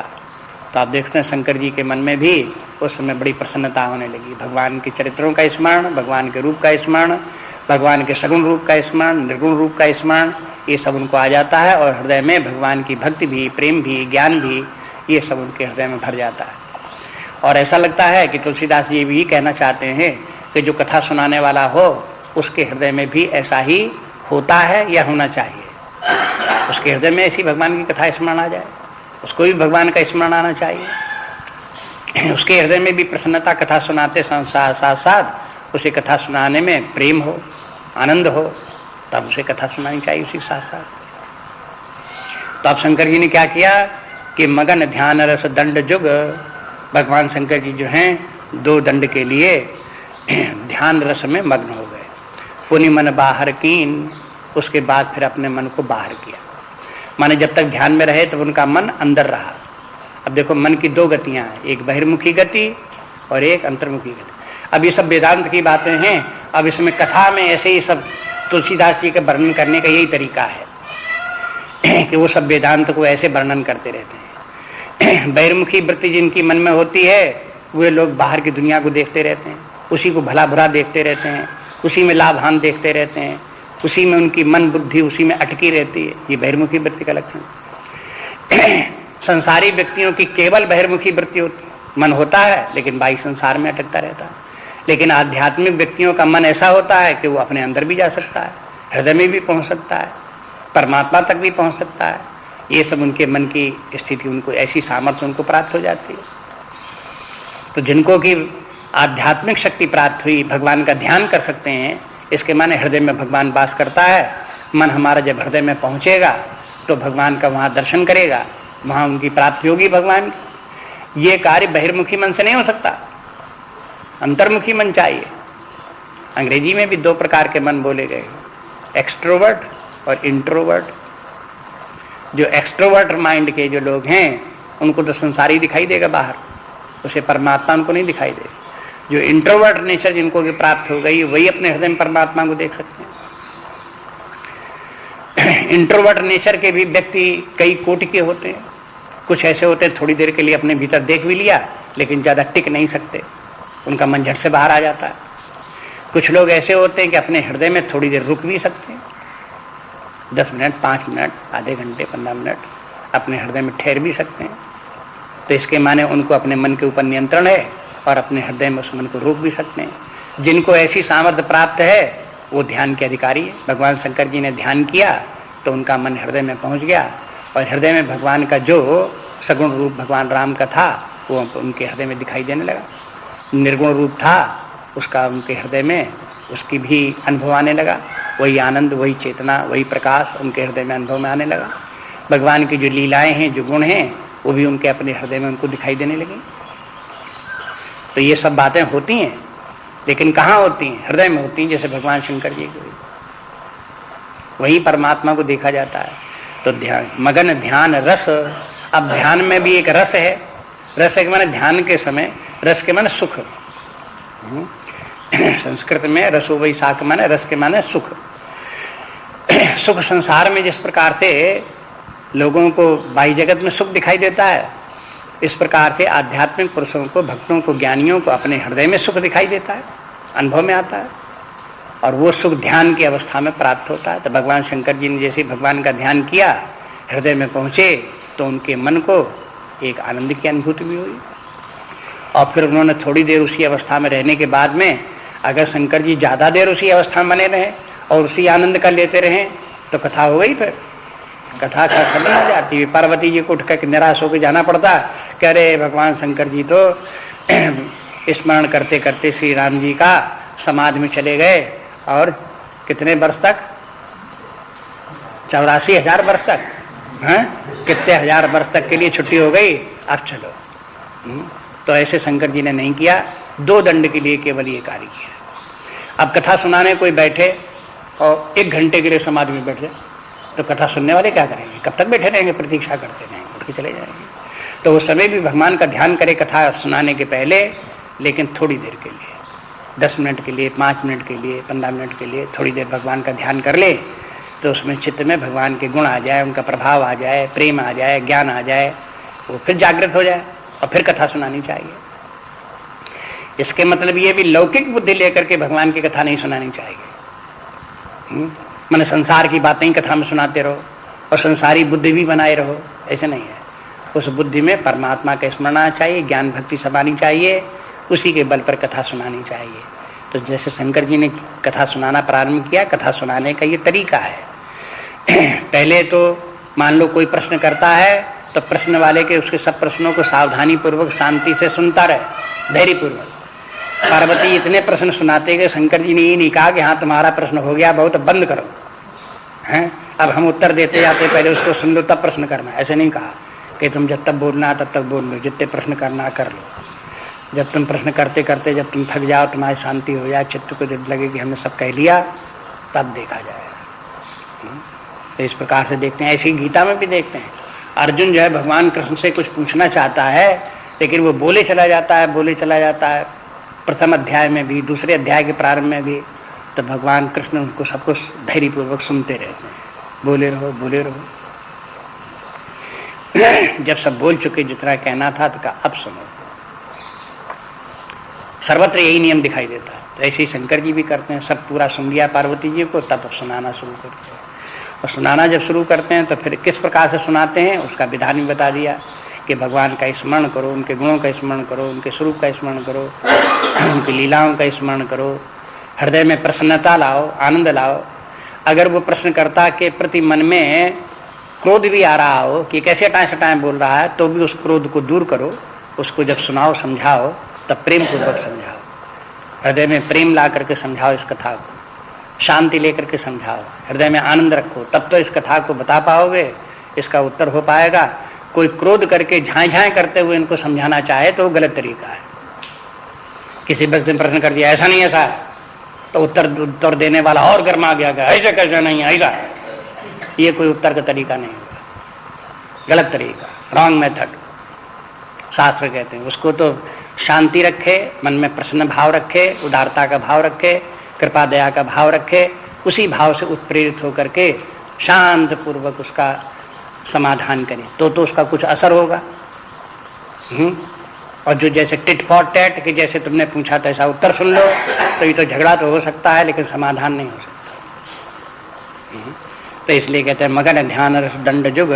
तो आप देखते हैं शंकर जी के मन में भी उस समय बड़ी प्रसन्नता होने लगी। भगवान के चरित्रों का स्मरण, भगवान के रूप का स्मरण, भगवान के सगुण रूप का स्मरण, निर्गुण रूप का स्मरण, ये सब उनको आ जाता है, और हृदय में भगवान की भक्ति भी, प्रेम भी, ज्ञान भी, ये सब उनके हृदय में भर जाता है। और ऐसा लगता है कि तुलसीदास जी भी कहना चाहते हैं कि जो कथा सुनाने वाला हो उसके हृदय में भी ऐसा ही होता है या होना चाहिए। उसके हृदय में ऐसी भगवान की कथा स्मरण आ जाए, उसको भी भगवान का स्मरण आना चाहिए। उसके हृदय में भी प्रसन्नता, कथा सुनाते साथ साथ उसे कथा सुनाने में प्रेम हो, आनंद हो, तब उसे कथा सुनानी चाहिए उसी के साथ साथ। तो अब शंकर जी ने क्या किया कि मगन ध्यान रस दंड जुग, भगवान शंकर जी जो हैं 2 दंड के लिए ध्यान रस में मग्न हो गए। पुनि मन बाहर कीन, उसके बाद फिर अपने मन को बाहर किया। माने जब तक ध्यान में रहे तब उनका मन अंदर रहा। अब देखो मन की 2 गतियां हैं, एक बहिर्मुखी गति और एक अंतर्मुखी गति। अब ये सब वेदांत की बातें हैं। अब इसमें कथा में ऐसे ही सब तुलसीदास जी का वर्णन करने का यही तरीका है कि वो सब वेदांत को ऐसे वर्णन करते रहते हैं। बहिर्मुखी वृत्ति जिनकी मन में होती है वे लोग बाहर की दुनिया को देखते रहते हैं, उसी को भला बुरा देखते रहते हैं, उसी में लाभ हानि देखते रहते हैं, उसी में उनकी मन बुद्धि उसी में अटकी रहती है। ये बहिर्मुखी वृत्ति का लक्षण। संसारी व्यक्तियों की केवल बहिर्मुखी वृत्ति होती, मन होता है लेकिन बाह्य संसार में अटकता रहता है। लेकिन आध्यात्मिक व्यक्तियों का मन ऐसा होता है कि वो अपने अंदर भी जा सकता है, हृदय में भी पहुंच सकता है, परमात्मा तक भी पहुंच सकता है। ये सब उनके मन की स्थिति, उनको ऐसी सामर्थ्य उनको प्राप्त हो जाती है। तो जिनको की आध्यात्मिक शक्ति प्राप्त हुई, भगवान का ध्यान कर सकते हैं, इसके माने हृदय में भगवान वास करता है। मन हमारा जब हृदय में पहुंचेगा तो भगवान का वहां दर्शन करेगा, वहां उनकी प्राप्ति होगी भगवान की। ये कार्य बहिर्मुखी मन से नहीं हो सकता, अंतर्मुखी मन चाहिए। अंग्रेजी में भी 2 प्रकार के मन बोले गए, एक्सट्रोवर्ट और इंट्रोवर्ट। जो एक्सट्रोवर्ट माइंड के जो लोग हैं उनको तो संसारी दिखाई देगा बाहर, उसे परमात्मा उनको नहीं दिखाई देगा। जो इंट्रोवर्ट नेचर जिनको की प्राप्त हो गई वही अपने हृदय में परमात्मा को देख सकते हैं। इंट्रोवर्ट नेचर के भी व्यक्ति कई कोटि के होते हैं। कुछ ऐसे होते हैं थोड़ी देर के लिए अपने भीतर देख भी लिया लेकिन ज्यादा टिक नहीं सकते, उनका मन झट से बाहर आ जाता है। कुछ लोग ऐसे होते हैं कि अपने हृदय में थोड़ी देर रुक भी सकते हैं, 10 मिनट, 5 मिनट, आधे घंटे, 15 मिनट अपने हृदय में ठहर भी सकते हैं। तो इसके माने उनको अपने मन के ऊपर नियंत्रण है और अपने हृदय में उस मन को रोक भी सकते हैं। जिनको ऐसी सामर्थ्य प्राप्त है वो ध्यान के अधिकारी है। भगवान शंकर जी ने ध्यान किया तो उनका मन हृदय में पहुंच गया और हृदय में भगवान का जो सगुण रूप भगवान राम का था वो उनके हृदय में दिखाई देने लगा। निर्गुण रूप था उसका उनके हृदय में उसकी भी अनुभव आने लगा। वही आनंद, वही चेतना, वही प्रकाश उनके हृदय में अनुभव में आने लगा। भगवान की जो लीलाएं हैं, जो गुण हैं, वो भी उनके अपने हृदय में उनको दिखाई देने लगी। तो ये सब बातें होती हैं, लेकिन कहाँ होती हैं? हृदय में होती हैं। जैसे भगवान शंकर जी की वही परमात्मा को देखा जाता है। तो ध्यान, मगन ध्यान रस। अब ध्यान में भी एक रस है। रस के माने ध्यान के समय, रस के माने सुख। संस्कृत में रसो वैशाख माने रस के माने सुख। सुख संसार में जिस प्रकार से लोगों को बाह्य जगत में सुख दिखाई देता है, इस प्रकार से आध्यात्मिक पुरुषों को, भक्तों को, ज्ञानियों को अपने हृदय में सुख दिखाई देता है, अनुभव में आता है और वो सुख ध्यान की अवस्था में प्राप्त होता है। तो भगवान शंकर जी ने जैसे भगवान का ध्यान किया, हृदय में पहुंचे तो उनके मन को एक आनंद की अनुभूति भी हुई और फिर उन्होंने थोड़ी देर उसी अवस्था में रहने के बाद में, अगर शंकर जी ज्यादा देर उसी अवस्था में बने रहे और उसी आनंद का लेते रहे तो कथा हो गई। फिर कथा खत्म हो जाती है। पार्वती जी को उठ कर निराश होकर जाना पड़ता कि अरे भगवान शंकर जी तो स्मरण करते करते श्री राम जी का समाधि में चले गए और कितने वर्ष तक? 84,000 वर्ष तक। हैं? कितने हजार वर्ष तक के लिए छुट्टी हो गई, अब चलो। तो ऐसे शंकर जी ने नहीं किया, 2 दंड के लिए केवल ये कार्य किया। अब कथा सुनाने कोई बैठे और 1 घंटे के लिए समाधि में बैठ जाए तो कथा सुनने वाले क्या करेंगे? कब तक बैठे रहेंगे? प्रतीक्षा करते रहेंगे, उठ के चले जाएंगे। तो उस समय भी भगवान का ध्यान करे कथा सुनाने के पहले, लेकिन थोड़ी देर के लिए, 10 मिनट के लिए, 5 मिनट के लिए, 15 मिनट के लिए थोड़ी देर भगवान का ध्यान कर ले तो उसमें चित्त में भगवान के गुण आ जाए, उनका प्रभाव आ जाए, प्रेम आ जाए, ज्ञान आ जाए, वो फिर जागृत हो जाए और फिर कथा सुनानी चाहिए। इसके मतलब ये भी लौकिक बुद्धि लेकर के भगवान की कथा नहीं सुनानी चाहिए। मैंने संसार की बातें ही कथा में सुनाते रहो और संसारी बुद्धि भी बनाए रहो, ऐसे नहीं है। उस बुद्धि में परमात्मा का स्मरण आना चाहिए, ज्ञान भक्ति सब आनी चाहिए, उसी के बल पर कथा सुनानी चाहिए। तो जैसे शंकर जी ने कथा सुनाना प्रारंभ किया, कथा सुनाने का ये तरीका है। पहले तो मान लो कोई प्रश्न करता है तो प्रश्न वाले के उसके सब प्रश्नों को सावधानी पूर्वक शांति से सुनता रहे, धैर्य पूर्वक। पार्वती इतने प्रश्न सुनाते गए, शंकर जी ने ये नहीं कहा कि हाँ तुम्हारा प्रश्न हो गया बहुत, अब बंद करो, हैं अब हम उत्तर देते जाते, पहले उसको सुन लो तब प्रश्न करना। ऐसे नहीं कहा कि तुम जब तक बोलना तब तक बोल लो, जितने प्रश्न करना कर लो। जब तुम प्रश्न करते करते जब तुम थक जाओ, तुम्हारी शांति हो जाए, चित्त को जब लगे कि हमने सब कह लिया, तब देखा जाएगा। तो इस प्रकार से देखते हैं। ऐसी गीता में भी देखते हैं, अर्जुन जो है भगवान कृष्ण से कुछ पूछना चाहता है लेकिन वो बोले चला जाता है, बोले चला जाता है। प्रथम अध्याय में भी, दूसरे अध्याय के प्रारंभ में भी, तो भगवान कृष्ण उनको सब कुछ धैर्यपूर्वक सुनते रहते हैं, बोले रहो बोले रहो। जब सब बोल चुके जितना कहना था तो कहा अब सुनो। सर्वत्र यही नियम दिखाई देता है। तो ऐसे ही शंकर जी भी करते हैं, सब पूरा सुन लिया पार्वती जी को, तब सुनाना शुरू करते हैं। और सुनाना जब शुरू करते हैं तो फिर किस प्रकार से सुनाते हैं उसका विधान भी बता दिया कि भगवान का स्मरण करो, उनके गुणों का स्मरण करो, उनके स्वरूप का स्मरण करो, उनकी लीलाओं का स्मरण करो, हृदय में प्रसन्नता लाओ, आनंद लाओ। अगर वो प्रश्नकर्ता के प्रति मन में क्रोध भी आ रहा हो कि कैसे टाइम बोल रहा है, तो भी उस क्रोध को दूर करो। उसको जब सुनाओ, समझाओ, तब प्रेम पूर्वक समझाओ, हृदय में प्रेम ला करके समझाओ, इस कथा को शांति लेकर के समझाओ, हृदय में आनंद रखो, तब तो इस कथा को बता पाओगे, इसका उत्तर हो पाएगा। कोई क्रोध करके झाए झाए करते हुए इनको समझाना चाहे तो वो गलत तरीका है। किसी व्यक्ति ने प्रश्न कर दिया ऐसा नहीं ऐसा, तो उत्तर देने वाला और गर्मा गया, ऐसा कैसा नहीं ऐसा, ये कोई उत्तर का तरीका नहीं होगा, गलत तरीका, रॉन्ग मेथड। शास्त्र कहते हैं उसको तो शांति रखे, मन में प्रसन्न भाव रखे, उदारता का भाव रखे, कृपा दया का भाव रखे, उसी भाव से उत्प्रेरित होकर के शांत पूर्वक उसका समाधान करें तो उसका कुछ असर होगा। और जो जैसे टिट फॉर टैट कि जैसे तुमने पूछा था ऐसा उत्तर सुन लो, तो ये तो झगड़ा तो हो सकता है लेकिन समाधान नहीं हो सकता। तो इसलिए कहते हैं मगन ध्यान रस दंड जुग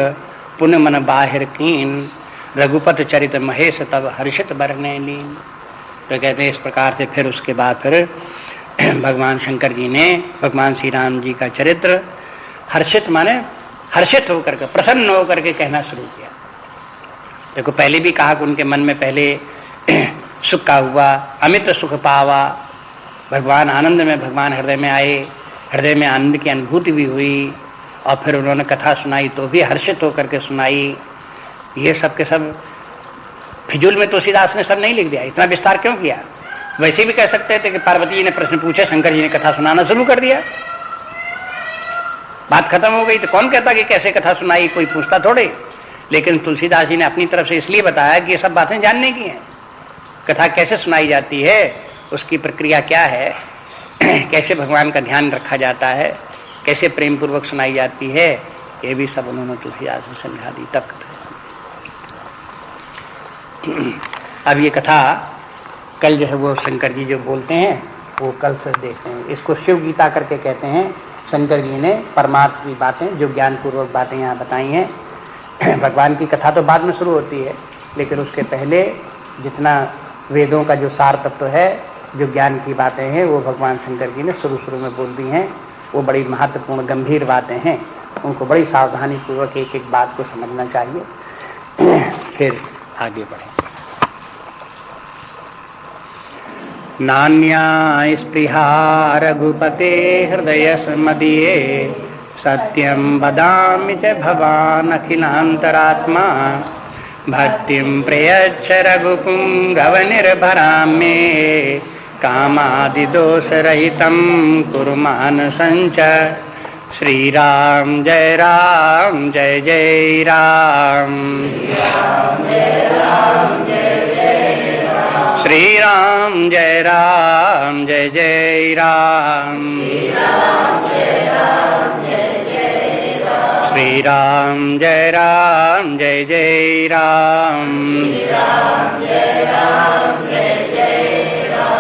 पुण्य मन बाहिर कीन रघुपत चरित महेश तब हर्षित बरने लीन। तो कहते हैं इस प्रकार से फिर उसके बाद फिर भगवान शंकर जी ने भगवान श्री राम जी का चरित्र हर्षित माने हर्षित होकर के प्रसन्न होकर के कहना शुरू किया। देखो पहले भी कहा कि उनके मन में पहले सुख का हुआ, अमित सुख पावा, भगवान आनंद में भगवान हृदय में आए, हृदय में आनंद की अनुभूति भी हुई और फिर उन्होंने कथा सुनाई तो भी हर्षित होकर के सुनाई। ये सब के सब फिजूल में तुलसीदास ने सब नहीं लिख दिया, इतना विस्तार क्यों किया? वैसे भी कह सकते थे कि पार्वती जी ने प्रश्न पूछे, शंकर जी ने कथा सुनाना शुरू कर दिया, बात खत्म हो गई। तो कौन कहता कि कैसे कथा सुनाई, कोई पूछता थोड़े। लेकिन तुलसीदास जी ने अपनी तरफ से इसलिए बताया कि ये सब बातें जानने की हैं, कथा कैसे सुनाई जाती है, उसकी प्रक्रिया क्या है, कैसे भगवान का ध्यान रखा जाता है, कैसे प्रेम पूर्वक सुनाई जाती है, ये भी सब उन्होंने तुलसीदास ने समझा दी तक। अब ये कथा कल जो है वो शंकर जी जो बोलते हैं वो कल से देखते हैं। इसको शिव गीता करके कहते हैं। शंकर जी ने परमात्मा की बातें जो ज्ञान पूर्वक बातें यहाँ बताई हैं। भगवान की कथा तो बाद में शुरू होती है, लेकिन उसके पहले जितना वेदों का जो सार तत्व है, जो ज्ञान की बातें हैं, वो भगवान शंकर जी ने शुरू में बोल दी हैं। वो बड़ी महत्वपूर्ण गंभीर बातें हैं, उनको बड़ी सावधानी पूर्वक एक एक बात को समझना चाहिए। फिर आगे बढ़े। नान्या स्पृहा रघुपते हृदय मदीये सत्यं वदामि च भवान् अखिलान्तरात्मा भक्तिं प्रयच्छ रघुपुंगव निर्भरां मे कामादिदोषरहितं कुरु मानसञ्च। श्री राम जय राम जय जय राम, श्री राम जय राम जय जय राम, श्री राम जय राम जय जय राम,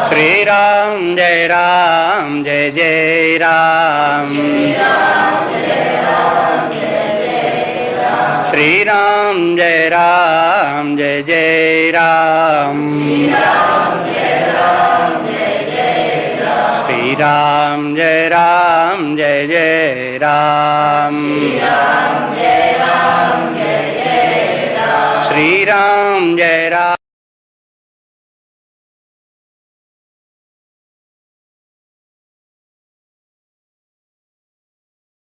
श्री राम जय राम जय जय राम, श्री राम जय राम जय जय राम, श्री राम जय राम जय जय राम, श्री राम जय राम